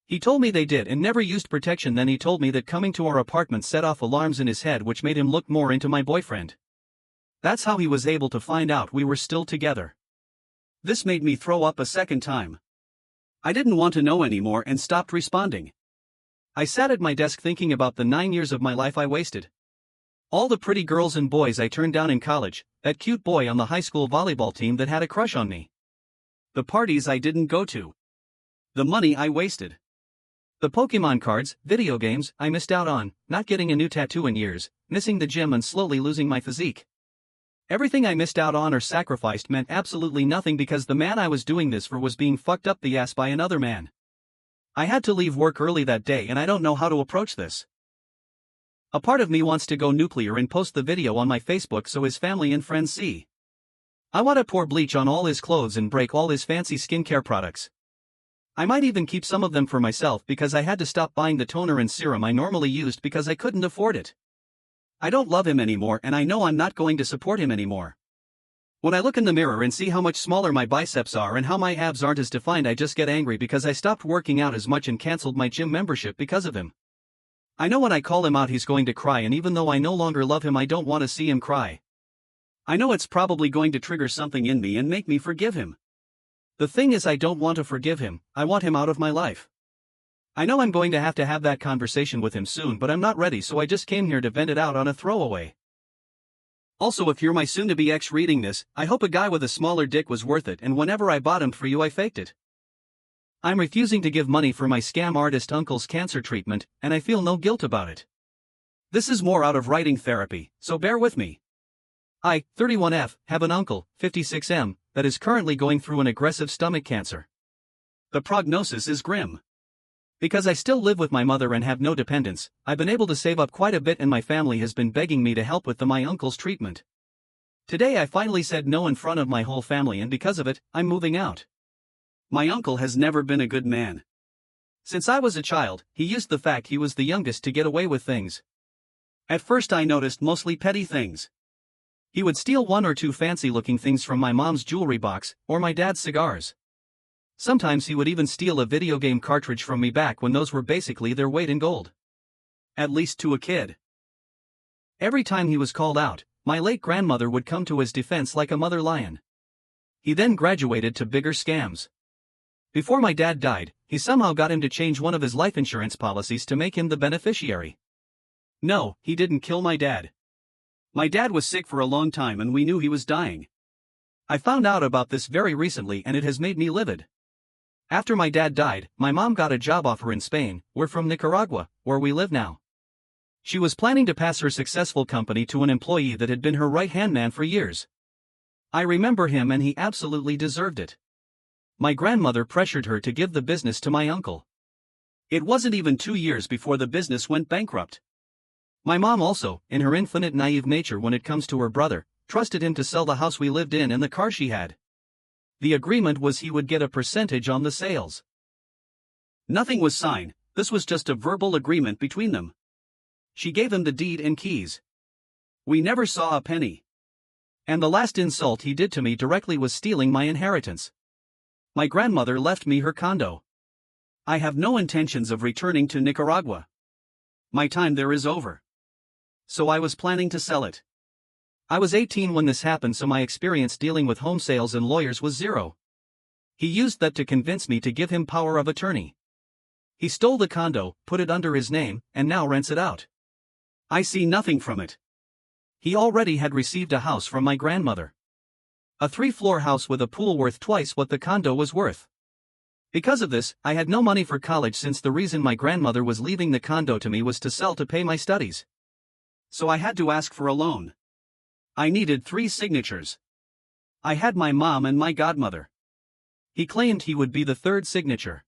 He told me they did and never used protection. Then he told me that coming to our apartment set off alarms in his head which made him look more into my boyfriend. That's how he was able to find out we were still together. This made me throw up a second time. I didn't want to know anymore and stopped responding. I sat at my desk thinking about the 9 years of my life I wasted. All the pretty girls and boys I turned down in college, that cute boy on the high school volleyball team that had a crush on me. The parties I didn't go to. The money I wasted. The Pokemon cards, video games I missed out on, not getting a new tattoo in years, missing the gym and slowly losing my physique. Everything I missed out on or sacrificed meant absolutely nothing because the man I was doing this for was being fucked up the ass by another man. I had to leave work early that day and I don't know how to approach this. A part of me wants to go nuclear and post the video on my Facebook so his family and friends see. I want to pour bleach on all his clothes and break all his fancy skincare products. I might even keep some of them for myself because I had to stop buying the toner and serum I normally used because I couldn't afford it. I don't love him anymore and I know I'm not going to support him anymore. When I look in the mirror and see how much smaller my biceps are and how my abs aren't as defined, I just get angry because I stopped working out as much and canceled my gym membership because of him. I know when I call him out he's going to cry, and even though I no longer love him I don't want to see him cry. I know it's probably going to trigger something in me and make me forgive him. The thing is, I don't want to forgive him, I want him out of my life. I know I'm going to have that conversation with him soon, but I'm not ready, so I just came here to vent it out on a throwaway. Also, if you're my soon-to-be ex reading this, I hope a guy with a smaller dick was worth it, and whenever I bought him for you I faked it. I'm refusing to give money for my scam artist uncle's cancer treatment, and I feel no guilt about it. This is more out of writing therapy, so bear with me. I, 31F, have an uncle, 56M, that is currently going through an aggressive stomach cancer. The prognosis is grim. Because I still live with my mother and have no dependents, I've been able to save up quite a bit, and my family has been begging me to help with my uncle's treatment. Today I finally said no in front of my whole family, and because of it, I'm moving out. My uncle has never been a good man. Since I was a child, he used the fact he was the youngest to get away with things. At first I noticed mostly petty things. He would steal one or two fancy-looking things from my mom's jewelry box, or my dad's cigars. Sometimes he would even steal a video game cartridge from me back when those were basically their weight in gold. At least to a kid. Every time he was called out, my late grandmother would come to his defense like a mother lion. He then graduated to bigger scams. Before my dad died, he somehow got him to change one of his life insurance policies to make him the beneficiary. No, he didn't kill my dad. My dad was sick for a long time and we knew he was dying. I found out about this very recently and it has made me livid. After my dad died, my mom got a job offer in Spain. We're from Nicaragua, where we live now. She was planning to pass her successful company to an employee that had been her right-hand man for years. I remember him and he absolutely deserved it. My grandmother pressured her to give the business to my uncle. It wasn't even 2 years before the business went bankrupt. My mom also, in her infinite naive nature when it comes to her brother, trusted him to sell the house we lived in and the car she had. The agreement was he would get a percentage on the sales. Nothing was signed, this was just a verbal agreement between them. She gave him the deed and keys. We never saw a penny. And the last insult he did to me directly was stealing my inheritance. My grandmother left me her condo. I have no intentions of returning to Nicaragua. My time there is over. So I was planning to sell it. I was 18 when this happened, so my experience dealing with home sales and lawyers was zero. He used that to convince me to give him power of attorney. He stole the condo, put it under his name, and now rents it out. I see nothing from it. He already had received a house from my grandmother. A 3-floor house with a pool worth twice what the condo was worth. Because of this, I had no money for college, since the reason my grandmother was leaving the condo to me was to sell to pay my studies. So I had to ask for a loan. I needed 3 signatures. I had my mom and my godmother. He claimed he would be the 3rd signature.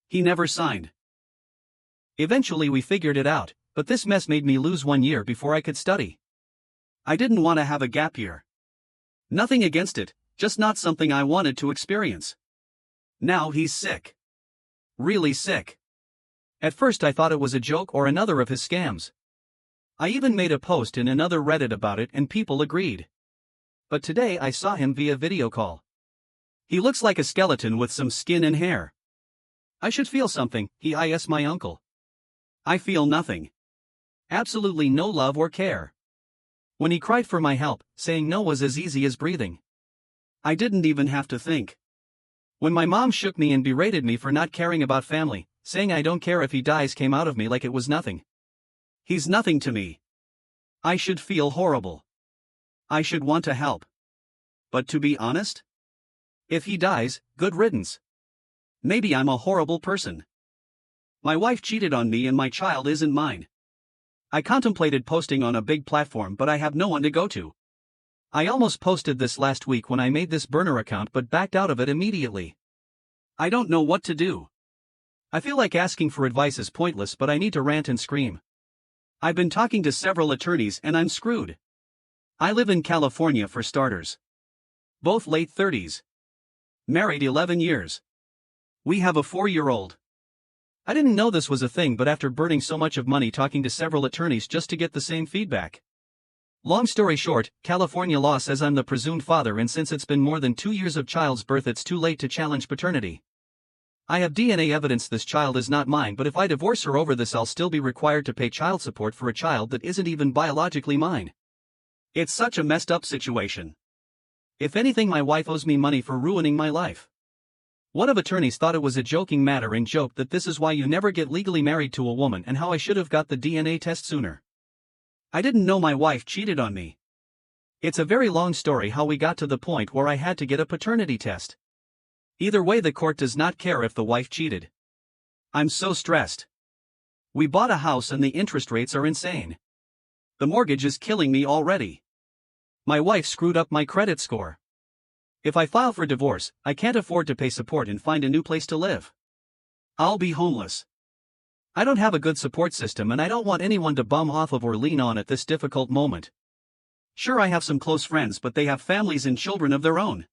He never signed. Eventually we figured it out, but this mess made me lose 1 year before I could study. I didn't want to have a gap year. Nothing against it, just not something I wanted to experience. Now he's sick. Really sick. At first I thought it was a joke or another of his scams. I even made a post in another Reddit about it and people agreed. But today I saw him via video call. He looks like a skeleton with some skin and hair. I should feel something, he is my uncle. I feel nothing. Absolutely no love or care. When he cried for my help, saying no was as easy as breathing. I didn't even have to think. When my mom shook me and berated me for not caring about family, saying I don't care if he dies came out of me like it was nothing. He's nothing to me. I should feel horrible. I should want to help. But to be honest? If he dies, good riddance. Maybe I'm a horrible person. My wife cheated on me and my child isn't mine. I contemplated posting on a big platform, but I have no one to go to. I almost posted this last week when I made this burner account but backed out of it immediately. I don't know what to do. I feel like asking for advice is pointless, but I need to rant and scream. I've been talking to several attorneys and I'm screwed. I live in California for starters. Both late 30s. Married 11 years. We have a 4-year-old. I didn't know this was a thing, but after burning so much of money talking to several attorneys just to get the same feedback. Long story short, California law says I'm the presumed father, and since it's been more than 2 years of child's birth it's too late to challenge paternity. I have DNA evidence this child is not mine, but if I divorce her over this, I'll still be required to pay child support for a child that isn't even biologically mine. It's such a messed up situation. If anything, my wife owes me money for ruining my life. One of attorneys thought it was a joking matter and joked that this is why you never get legally married to a woman and how I should have got the DNA test sooner. I didn't know my wife cheated on me. It's a very long story how we got to the point where I had to get a paternity test. Either way, the court does not care if the wife cheated. I'm so stressed. We bought a house and the interest rates are insane. The mortgage is killing me already. My wife screwed up my credit score. If I file for divorce, I can't afford to pay support and find a new place to live. I'll be homeless. I don't have a good support system and I don't want anyone to bum off of or lean on at this difficult moment. Sure, I have some close friends, but they have families and children of their own.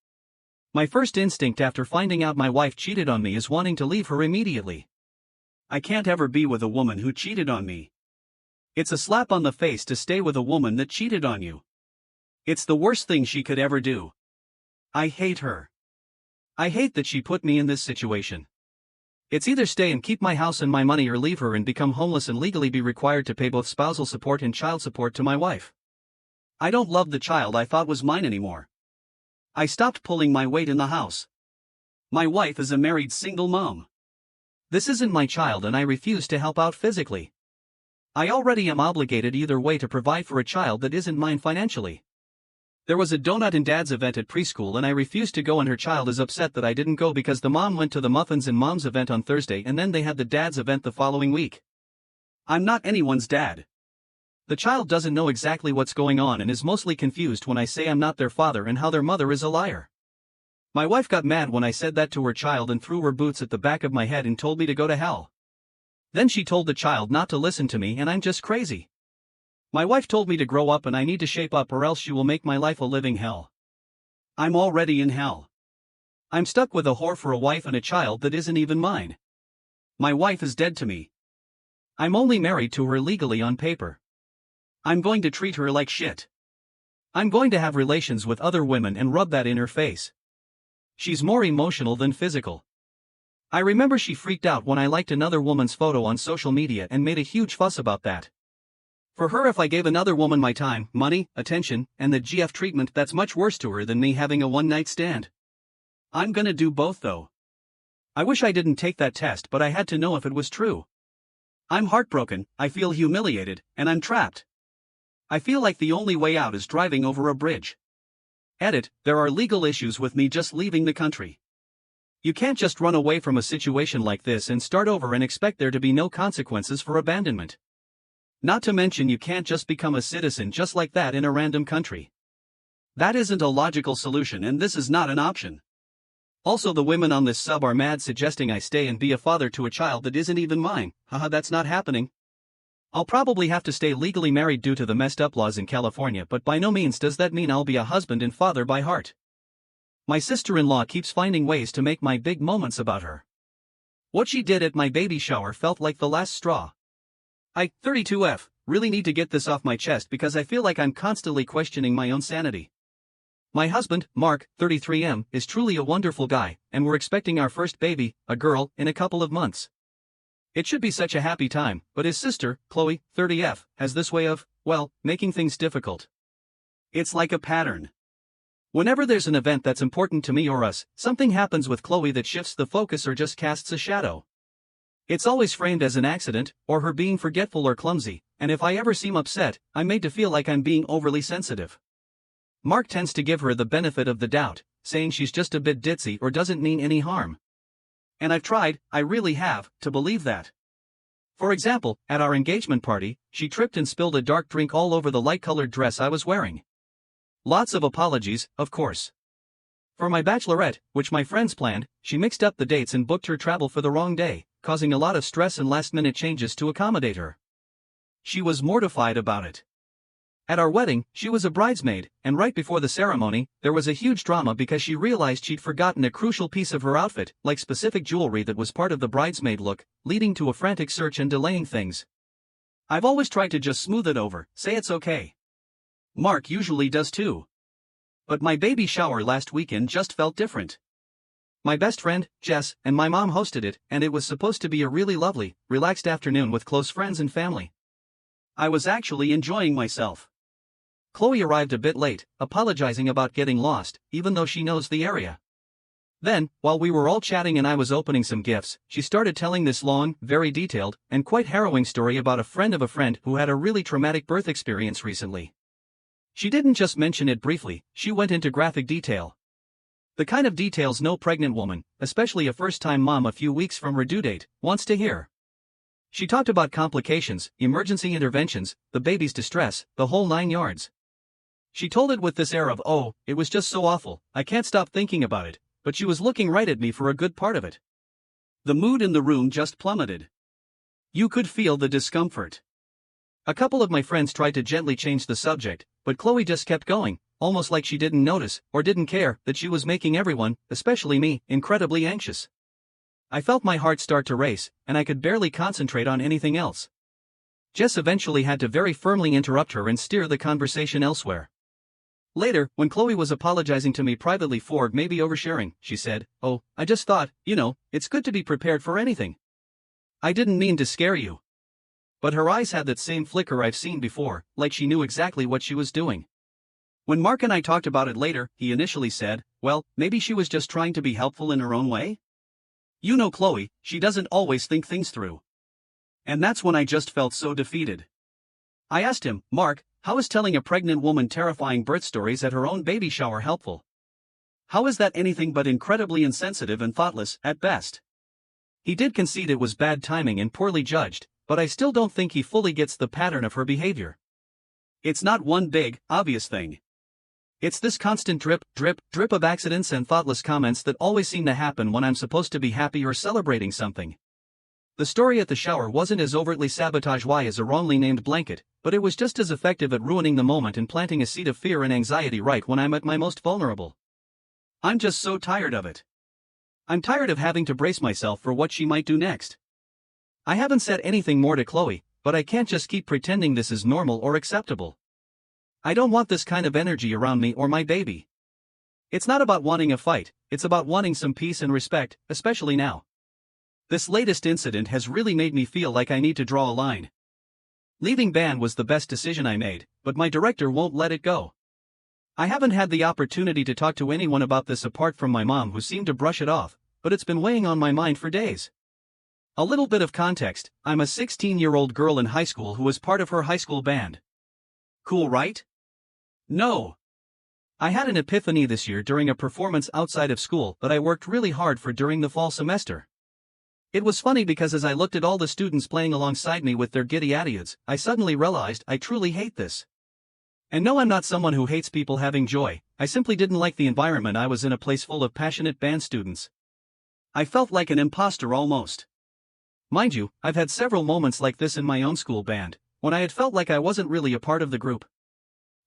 My first instinct after finding out my wife cheated on me is wanting to leave her immediately. I can't ever be with a woman who cheated on me. It's a slap on the face to stay with a woman that cheated on you. It's the worst thing she could ever do. I hate her. I hate that she put me in this situation. It's either stay and keep my house and my money or leave her and become homeless and legally be required to pay both spousal support and child support to my wife. I don't love the child I thought was mine anymore. I stopped pulling my weight in the house. My wife is a married single mom. This isn't my child and I refuse to help out physically. I already am obligated either way to provide for a child that isn't mine financially. There was a donut and dad's event at preschool and I refused to go, and her child is upset that I didn't go because the mom went to the muffins and mom's event on Thursday and then they had the dad's event the following week. I'm not anyone's dad. The child doesn't know exactly what's going on and is mostly confused when I say I'm not their father and how their mother is a liar. My wife got mad when I said that to her child and threw her boots at the back of my head and told me to go to hell. Then she told the child not to listen to me and I'm just crazy. My wife told me to grow up and I need to shape up or else she will make my life a living hell. I'm already in hell. I'm stuck with a whore for a wife and a child that isn't even mine. My wife is dead to me. I'm only married to her legally on paper. I'm going to treat her like shit. I'm going to have relations with other women and rub that in her face. She's more emotional than physical. I remember she freaked out when I liked another woman's photo on social media and made a huge fuss about that. For her, if I gave another woman my time, money, attention, and the GF treatment, that's much worse to her than me having a one-night stand. I'm gonna do both though. I wish I didn't take that test, but I had to know if it was true. I'm heartbroken, I feel humiliated, and I'm trapped. I feel like the only way out is driving over a bridge. Edit, there are legal issues with me just leaving the country. You can't just run away from a situation like this and start over and expect there to be no consequences for abandonment. Not to mention you can't just become a citizen just like that in a random country. That isn't a logical solution and this is not an option. Also, the women on this sub are mad suggesting I stay and be a father to a child that isn't even mine. Haha, that's not happening. I'll probably have to stay legally married due to the messed up laws in California, but by no means does that mean I'll be a husband and father by heart. My sister-in-law keeps finding ways to make my big moments about her. What she did at my baby shower felt like the last straw. I, 32F, really need to get this off my chest because I feel like I'm constantly questioning my own sanity. My husband, Mark, 33M, is truly a wonderful guy, and we're expecting our first baby, a girl, in a couple of months. It should be such a happy time, but his sister, Chloe, 30F, has this way of, well, making things difficult. It's like a pattern. Whenever there's an event that's important to me or us, something happens with Chloe that shifts the focus or just casts a shadow. It's always framed as an accident, or her being forgetful or clumsy, and if I ever seem upset, I'm made to feel like I'm being overly sensitive. Mark tends to give her the benefit of the doubt, saying she's just a bit ditzy or doesn't mean any harm. And I've tried, I really have, to believe that. For example, at our engagement party, she tripped and spilled a dark drink all over the light-colored dress I was wearing. Lots of apologies, of course. For my bachelorette, which my friends planned, she mixed up the dates and booked her travel for the wrong day, causing a lot of stress and last-minute changes to accommodate her. She was mortified about it. At our wedding, she was a bridesmaid, and right before the ceremony, there was a huge drama because she realized she'd forgotten a crucial piece of her outfit, like specific jewelry that was part of the bridesmaid look, leading to a frantic search and delaying things. I've always tried to just smooth it over, say it's okay. Mark usually does too. But my baby shower last weekend just felt different. My best friend, Jess, and my mom hosted it, and it was supposed to be a really lovely, relaxed afternoon with close friends and family. I was actually enjoying myself. Chloe arrived a bit late, apologizing about getting lost, even though she knows the area. Then, while we were all chatting and I was opening some gifts, she started telling this long, very detailed, and quite harrowing story about a friend of a friend who had a really traumatic birth experience recently. She didn't just mention it briefly, she went into graphic detail. The kind of details no pregnant woman, especially a first-time mom a few weeks from her due date, wants to hear. She talked about complications, emergency interventions, the baby's distress, the whole 9 yards. She told it with this air of, oh, it was just so awful, I can't stop thinking about it, but she was looking right at me for a good part of it. The mood in the room just plummeted. You could feel the discomfort. A couple of my friends tried to gently change the subject, but Chloe just kept going, almost like she didn't notice, or didn't care, that she was making everyone, especially me, incredibly anxious. I felt my heart start to race, and I could barely concentrate on anything else. Jess eventually had to very firmly interrupt her and steer the conversation elsewhere. Later, when Chloe was apologizing to me privately for maybe oversharing, she said, "Oh, I just thought, it's good to be prepared for anything. I didn't mean to scare you." But her eyes had that same flicker I've seen before, like she knew exactly what she was doing. When Mark and I talked about it later, he initially said, well, maybe she was just trying to be helpful in her own way? You know Chloe, she doesn't always think things through. And that's when I just felt so defeated. I asked him, Mark, how is telling a pregnant woman terrifying birth stories at her own baby shower helpful? How is that anything but incredibly insensitive and thoughtless, at best? He did concede it was bad timing and poorly judged, but I still don't think he fully gets the pattern of her behavior. It's not one big, obvious thing. It's this constant drip, drip, drip of accidents and thoughtless comments that always seem to happen when I'm supposed to be happy or celebrating something. The story at the shower wasn't as overtly sabotage-y as a wrongly named blanket, but it was just as effective at ruining the moment and planting a seed of fear and anxiety right when I'm at my most vulnerable. I'm just so tired of it. I'm tired of having to brace myself for what she might do next. I haven't said anything more to Chloe, but I can't just keep pretending this is normal or acceptable. I don't want this kind of energy around me or my baby. It's not about wanting a fight, it's about wanting some peace and respect, especially now. This latest incident has really made me feel like I need to draw a line. Leaving band was the best decision I made, but my director won't let it go. I haven't had the opportunity to talk to anyone about this apart from my mom, who seemed to brush it off, but it's been weighing on my mind for days. A little bit of context, I'm a 16-year-old girl in high school who was part of her high school band. Cool, right? No. I had an epiphany this year during a performance outside of school that I worked really hard for during the fall semester. It was funny because as I looked at all the students playing alongside me with their giddy attitudes, I suddenly realized I truly hate this. And no, I'm not someone who hates people having joy, I simply didn't like the environment. I was in a place full of passionate band students. I felt like an imposter almost. Mind you, I've had several moments like this in my own school band, when I had felt like I wasn't really a part of the group.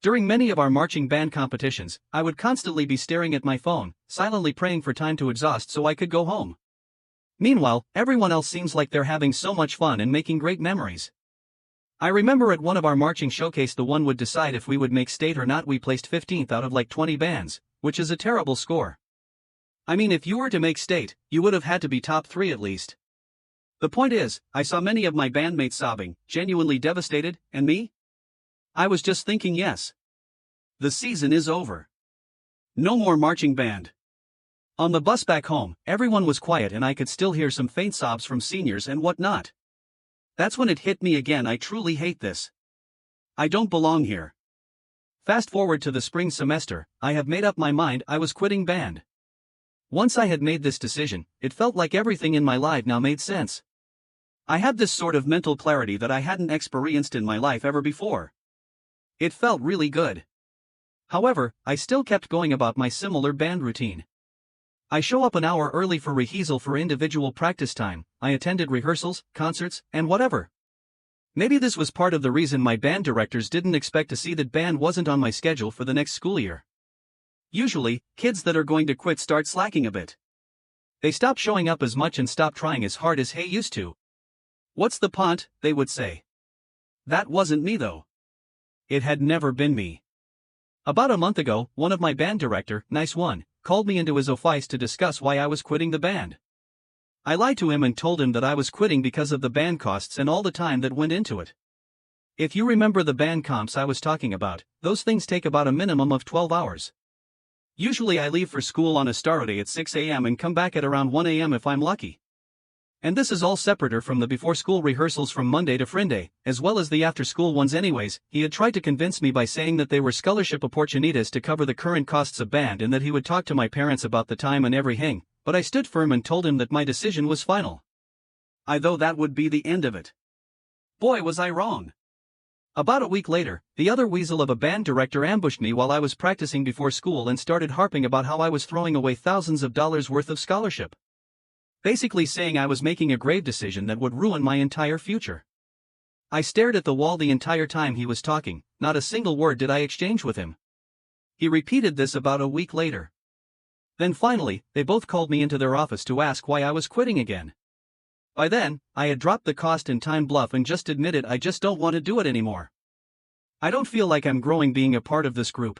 During many of our marching band competitions, I would constantly be staring at my phone, silently praying for time to exhaust so I could go home. Meanwhile, everyone else seems like they're having so much fun and making great memories. I remember at one of our marching showcase, the one would decide if we would make state or not. We placed 15th out of like 20 bands, which is a terrible score. I mean, if you were to make state, you would have had to be top 3 at least. The point is, I saw many of my bandmates sobbing, genuinely devastated, and me? I was just thinking, yes. The season is over. No more marching band. On the bus back home, everyone was quiet and I could still hear some faint sobs from seniors and whatnot. That's when it hit me again. I truly hate this. I don't belong here. Fast forward to the spring semester, I have made up my mind I was quitting band. Once I had made this decision, it felt like everything in my life now made sense. I had this sort of mental clarity that I hadn't experienced in my life ever before. It felt really good. However, I still kept going about my similar band routine. I show up an hour early for rehearsal for individual practice time, I attended rehearsals, concerts, and whatever. Maybe this was part of the reason my band directors didn't expect to see that band wasn't on my schedule for the next school year. Usually, kids that are going to quit start slacking a bit. They stop showing up as much and stop trying as hard as they used to. What's the point, they would say. That wasn't me though. It had never been me. About a month ago, one of my band director, nice one, called me into his office to discuss why I was quitting the band. I lied to him and told him that I was quitting because of the band costs and all the time that went into it. If you remember the band comps I was talking about, those things take about a minimum of 12 hours. Usually I leave for school on a start day at 6 a.m. and come back at around 1 a.m. if I'm lucky. And this is all separater from the before-school rehearsals from Monday to Friday, as well as the after-school ones anyways. He had tried to convince me by saying that they were scholarship opportunities to cover the current costs of band and that he would talk to my parents about the time and everything, but I stood firm and told him that my decision was final. I thought that would be the end of it. Boy, was I wrong. About a week later, the other weasel of a band director ambushed me while I was practicing before school and started harping about how I was throwing away thousands of dollars worth of scholarship. Basically saying I was making a grave decision that would ruin my entire future. I stared at the wall the entire time he was talking, not a single word did I exchange with him. He repeated this about a week later. Then finally, they both called me into their office to ask why I was quitting again. By then, I had dropped the cost and time bluff and just admitted I just don't want to do it anymore. I don't feel like I'm growing being a part of this group.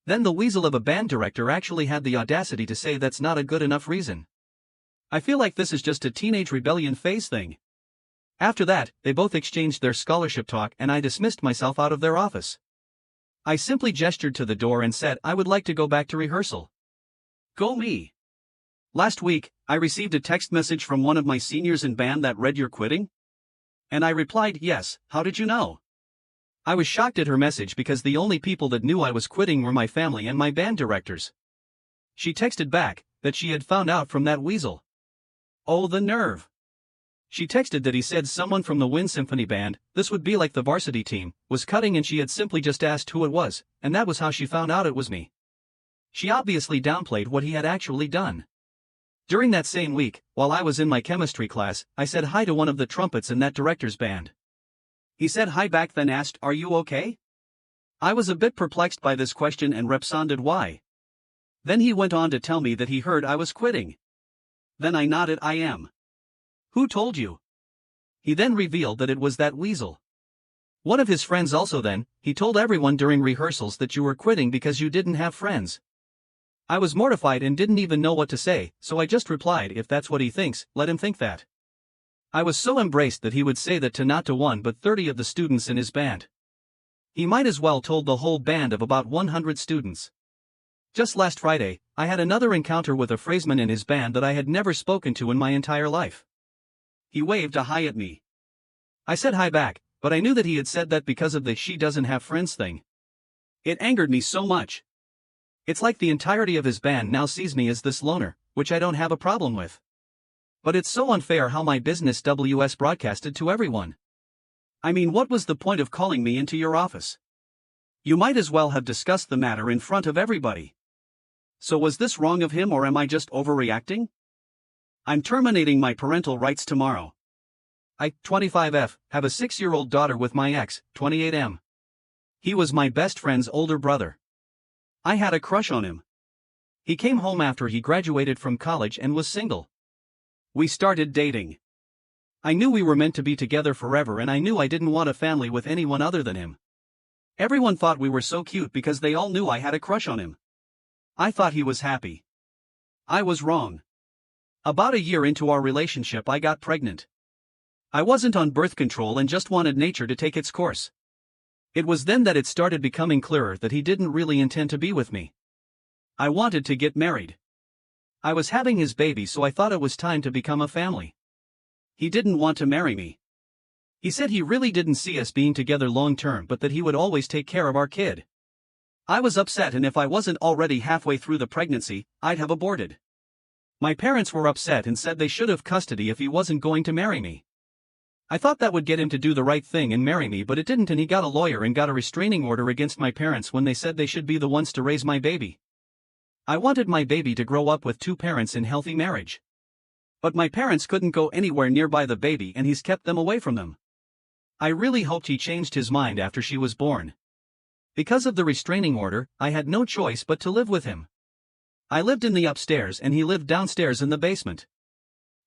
Then the weasel of a band director actually had the audacity to say that's not a good enough reason. I feel like this is just a teenage rebellion phase thing. After that, they both exchanged their scholarship talk and I dismissed myself out of their office. I simply gestured to the door and said I would like to go back to rehearsal. Go me. Last week, I received a text message from one of my seniors in band that read you're quitting? And I replied, yes, how did you know? I was shocked at her message because the only people that knew I was quitting were my family and my band directors. She texted back that she had found out from that weasel. Oh, the nerve. She texted that he said someone from the Wind Symphony Band, this would be like the varsity team, was cutting and she had simply just asked who it was, and that was how she found out it was me. She obviously downplayed what he had actually done. During that same week, while I was in my chemistry class, I said hi to one of the trumpets in that director's band. He said hi back then asked, are you okay? I was a bit perplexed by this question and responded why. Then he went on to tell me that he heard I was quitting. Then I nodded I am. Who told you? He then revealed that it was that weasel. One of his friends also then, he told everyone during rehearsals that you were quitting because you didn't have friends. I was mortified and didn't even know what to say, so I just replied if that's what he thinks, let him think that. I was so embraced that he would say that to not to one but 30 of the students in his band. He might as well told the whole band of about 100 students. Just last Friday, I had another encounter with a phrasman in his band that I had never spoken to in my entire life. He waved a hi at me. I said hi back, but I knew that he had said that because of the she doesn't have friends thing. It angered me so much. It's like the entirety of his band now sees me as this loner, which I don't have a problem with. But it's so unfair how my business was broadcasted to everyone. I mean, what was the point of calling me into your office? You might as well have discussed the matter in front of everybody. So was this wrong of him or am I just overreacting? I'm terminating my parental rights tomorrow. I, 25F, have a 6-year-old daughter with my ex, 28M. He was my best friend's older brother. I had a crush on him. He came home after he graduated from college and was single. We started dating. I knew we were meant to be together forever and I knew I didn't want a family with anyone other than him. Everyone thought we were so cute because they all knew I had a crush on him. I thought he was happy. I was wrong. About a year into our relationship I got pregnant. I wasn't on birth control and just wanted nature to take its course. It was then that it started becoming clearer that he didn't really intend to be with me. I wanted to get married. I was having his baby so I thought it was time to become a family. He didn't want to marry me. He said he really didn't see us being together long term but that he would always take care of our kid. I was upset and if I wasn't already halfway through the pregnancy, I'd have aborted. My parents were upset and said they should have custody if he wasn't going to marry me. I thought that would get him to do the right thing and marry me but it didn't and he got a lawyer and got a restraining order against my parents when they said they should be the ones to raise my baby. I wanted my baby to grow up with 2 parents in healthy marriage. But my parents couldn't go anywhere nearby the baby and he's kept them away from them. I really hoped he changed his mind after she was born. Because of the restraining order, I had no choice but to live with him. I lived in the upstairs and he lived downstairs in the basement.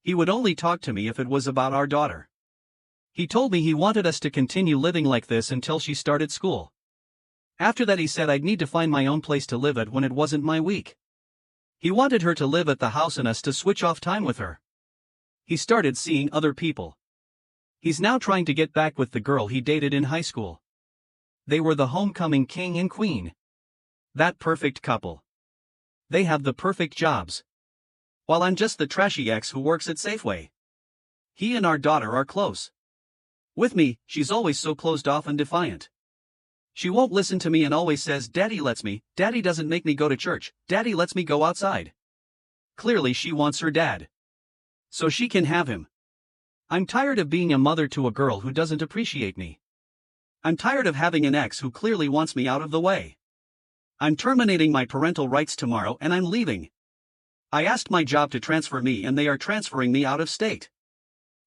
He would only talk to me if it was about our daughter. He told me he wanted us to continue living like this until she started school. After that he said I'd need to find my own place to live at when it wasn't my week. He wanted her to live at the house and us to switch off time with her. He started seeing other people. He's now trying to get back with the girl he dated in high school. They were the homecoming king and queen. That perfect couple. They have the perfect jobs. While I'm just the trashy ex who works at Safeway. He and our daughter are close. With me, she's always so closed off and defiant. She won't listen to me and always says, "Daddy lets me, Daddy doesn't make me go to church, Daddy lets me go outside." Clearly she wants her dad. So she can have him. I'm tired of being a mother to a girl who doesn't appreciate me. I'm tired of having an ex who clearly wants me out of the way. I'm terminating my parental rights tomorrow and I'm leaving. I asked my job to transfer me and they are transferring me out of state.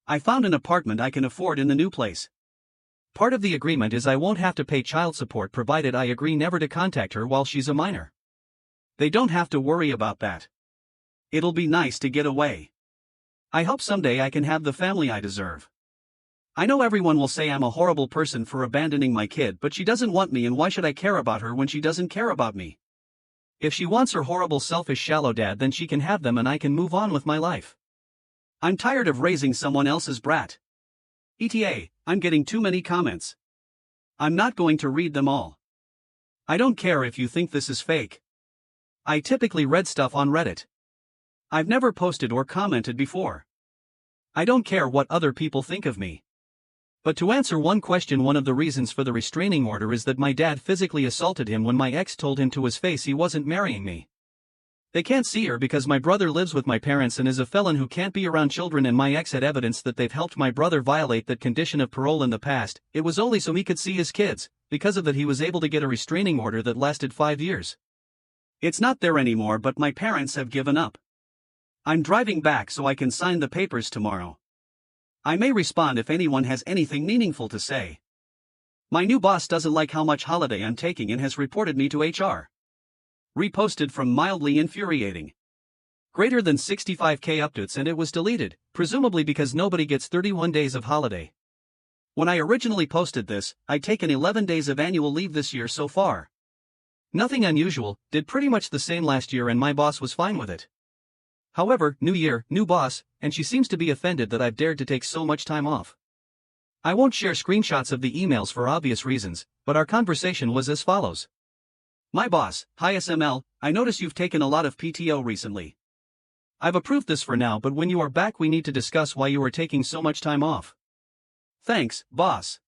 I found an apartment I can afford in the new place. Part of the agreement is I won't have to pay child support provided I agree never to contact her while she's a minor. They don't have to worry about that. It'll be nice to get away. I hope someday I can have the family I deserve. I know everyone will say I'm a horrible person for abandoning my kid, but she doesn't want me and why should I care about her when she doesn't care about me? If she wants her horrible selfish shallow dad then she can have them and I can move on with my life. I'm tired of raising someone else's brat. ETA, I'm getting too many comments. I'm not going to read them all. I don't care if you think this is fake. I typically read stuff on Reddit. I've never posted or commented before. I don't care what other people think of me. But to answer one question, one of the reasons for the restraining order is that my dad physically assaulted him when my ex told him to his face he wasn't marrying me. They can't see her because my brother lives with my parents and is a felon who can't be around children, and my ex had evidence that they've helped my brother violate that condition of parole in the past. It was only so he could see his kids. Because of that he was able to get a restraining order that lasted 5 years. It's not there anymore, but my parents have given up. I'm driving back so I can sign the papers tomorrow. I may respond if anyone has anything meaningful to say. My new boss doesn't like how much holiday I'm taking and has reported me to HR. Reposted from mildly infuriating. Greater than 65k updates and it was deleted, presumably because nobody gets 31 days of holiday. When I originally posted this, I'd taken 11 days of annual leave this year so far. Nothing unusual, did pretty much the same last year and my boss was fine with it. However, new year, new boss, and she seems to be offended that I've dared to take so much time off. I won't share screenshots of the emails for obvious reasons, but our conversation was as follows. My boss, hi SML, I notice you've taken a lot of PTO recently. I've approved this for now, but when you are back we need to discuss why you are taking so much time off. Thanks, boss.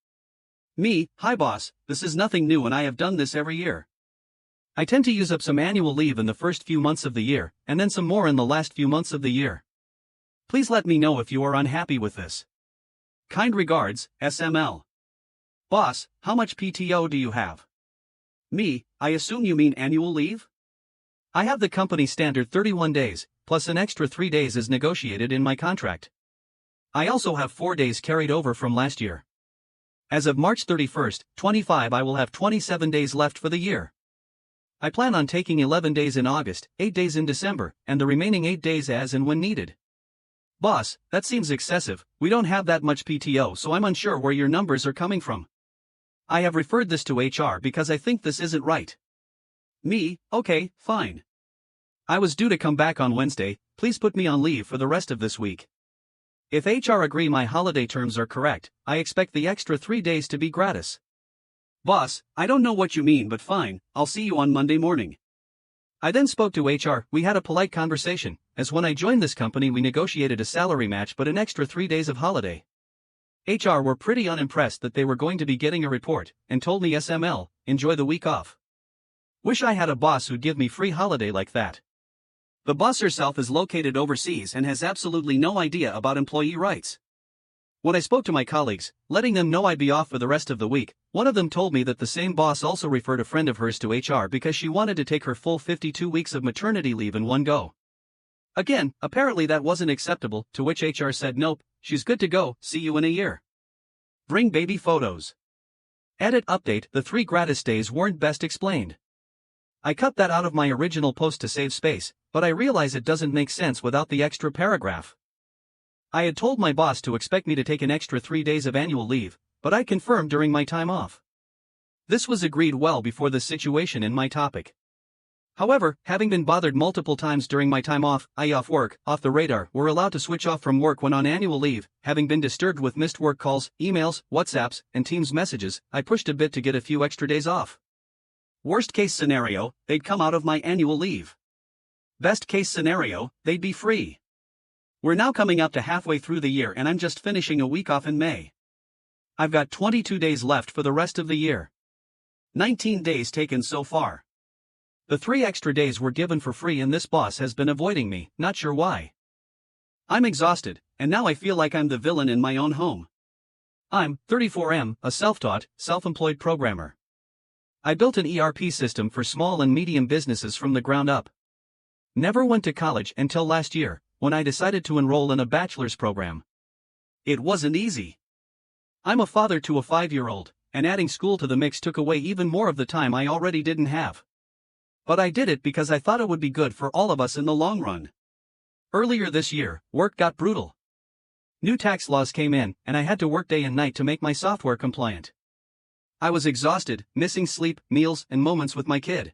Me, hi boss, this is nothing new and I have done this every year. I tend to use up some annual leave in the first few months of the year, and then some more in the last few months of the year. Please let me know if you are unhappy with this. Kind regards, SML. Boss, how much PTO do you have? Me, I assume you mean annual leave? I have the company standard 31 days, plus an extra 3 days as negotiated in my contract. I also have 4 days carried over from last year. As of March 31st, 25 I will have 27 days left for the year. I plan on taking 11 days in August, 8 days in December, and the remaining 8 days as and when needed. Boss, that seems excessive, we don't have that much PTO so I'm unsure where your numbers are coming from. I have referred this to HR because I think this isn't right. Me, okay, fine. I was due to come back on Wednesday, please put me on leave for the rest of this week. If HR agree my holiday terms are correct, I expect the extra 3 days to be gratis. Boss, I don't know what you mean but fine, I'll see you on Monday morning. I then spoke to HR, we had a polite conversation, as when I joined this company we negotiated a salary match but an extra 3 days of holiday. HR were pretty unimpressed that they were going to be getting a report, and told me SML, enjoy the week off. Wish I had a boss who'd give me free holiday like that. The boss herself is located overseas and has absolutely no idea about employee rights. When I spoke to my colleagues, letting them know I'd be off for the rest of the week, one of them told me that the same boss also referred a friend of hers to HR because she wanted to take her full 52 weeks of maternity leave in one go. Again, apparently that wasn't acceptable, to which HR said nope, she's good to go, see you in a year. Bring baby photos. Edit update, the 3 gratis days weren't best explained. I cut that out of my original post to save space, but I realize it doesn't make sense without the extra paragraph. I had told my boss to expect me to take an extra 3 days of annual leave, but I confirmed during my time off. This was agreed well before the situation in my topic. However, having been bothered multiple times during my time off, i.e. off work, off the radar, were allowed to switch off from work when on annual leave, having been disturbed with missed work calls, emails, WhatsApps, and Teams messages, I pushed a bit to get a few extra days off. Worst case scenario, they'd come out of my annual leave. Best case scenario, they'd be free. We're now coming up to halfway through the year and I'm just finishing a week off in May. I've got 22 days left for the rest of the year. 19 days taken so far. The 3 extra days were given for free and this boss has been avoiding me, not sure why. I'm exhausted, and now I feel like I'm the villain in my own home. I'm 34M, a self-taught, self-employed programmer. I built an ERP system for small and medium businesses from the ground up. Never went to college until last year, when I decided to enroll in a bachelor's program. It wasn't easy. I'm a father to a 5-year-old, and adding school to the mix took away even more of the time I already didn't have. But I did it because I thought it would be good for all of us in the long run. Earlier this year, work got brutal. New tax laws came in, and I had to work day and night to make my software compliant. I was exhausted, missing sleep, meals, and moments with my kid.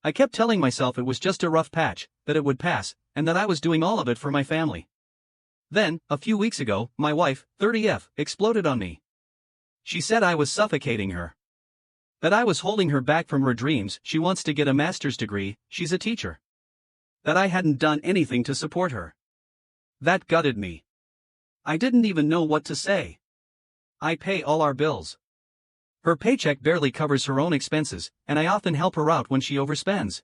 I kept telling myself it was just a rough patch, that it would pass, and that I was doing all of it for my family. Then, a few weeks ago, my wife, 30F, exploded on me. She said I was suffocating her. That I was holding her back from her dreams. She wants to get a master's degree, she's a teacher. That I hadn't done anything to support her. That gutted me. I didn't even know what to say. I pay all our bills. Her paycheck barely covers her own expenses, and I often help her out when she overspends.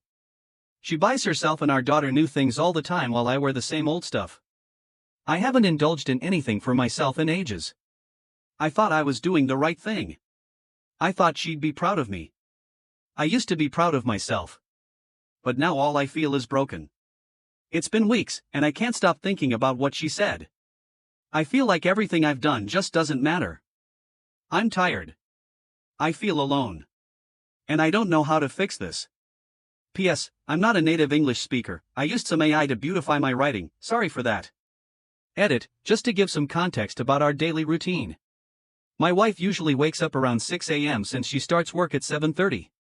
She buys herself and our daughter new things all the time while I wear the same old stuff. I haven't indulged in anything for myself in ages. I thought I was doing the right thing. I thought she'd be proud of me. I used to be proud of myself. But now all I feel is broken. It's been weeks, and I can't stop thinking about what she said. I feel like everything I've done just doesn't matter. I'm tired. I feel alone. And I don't know how to fix this. P.S. I'm not a native English speaker. I used some AI to beautify my writing, sorry for that. Edit, just to give some context about our daily routine. My wife usually wakes up around 6 a.m. since she starts work at 7:30.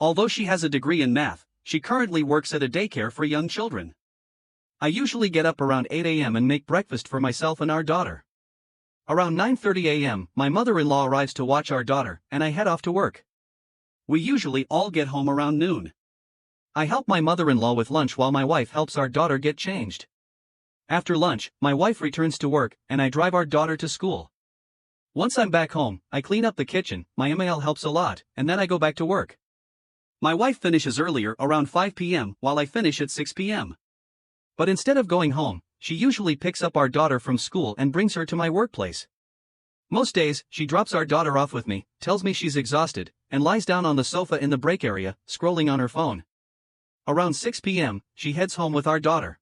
Although she has a degree in math, she currently works at a daycare for young children. I usually get up around 8 a.m. and make breakfast for myself and our daughter. Around 9:30 a.m., my mother-in-law arrives to watch our daughter, and I head off to work. We usually all get home around noon. I help my mother-in-law with lunch while my wife helps our daughter get changed. After lunch, my wife returns to work, and I drive our daughter to school. Once I'm back home, I clean up the kitchen, my ML helps a lot, and then I go back to work. My wife finishes earlier around 5 p.m. while I finish at 6 p.m. But instead of going home, she usually picks up our daughter from school and brings her to my workplace. Most days, she drops our daughter off with me, tells me she's exhausted, and lies down on the sofa in the break area, scrolling on her phone. Around 6 p.m., she heads home with our daughter.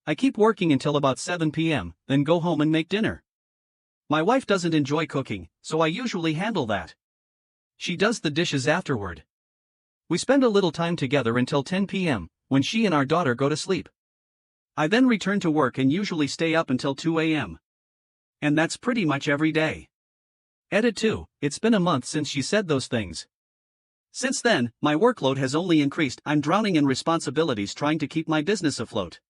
I keep working until about 7 p.m., then go home and make dinner. My wife doesn't enjoy cooking, so I usually handle that. She does the dishes afterward. We spend a little time together until 10 p.m., when she and our daughter go to sleep. I then return to work and usually stay up until 2 a.m. And that's pretty much every day. Edit 2, it's been a month since she said those things. Since then, my workload has only increased. I'm drowning in responsibilities trying to keep my business afloat.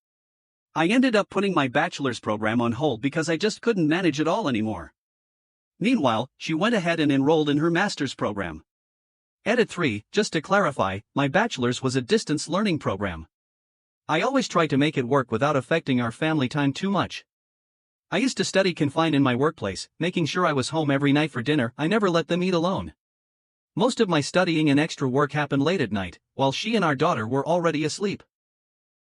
I ended up putting my bachelor's program on hold because I just couldn't manage it all anymore. Meanwhile, she went ahead and enrolled in her master's program. Edit 3, just to clarify, my bachelor's was a distance learning program. I always try to make it work without affecting our family time too much. I used to study confined in my workplace, making sure I was home every night for dinner. I never let them eat alone. Most of my studying and extra work happened late at night, while she and our daughter were already asleep.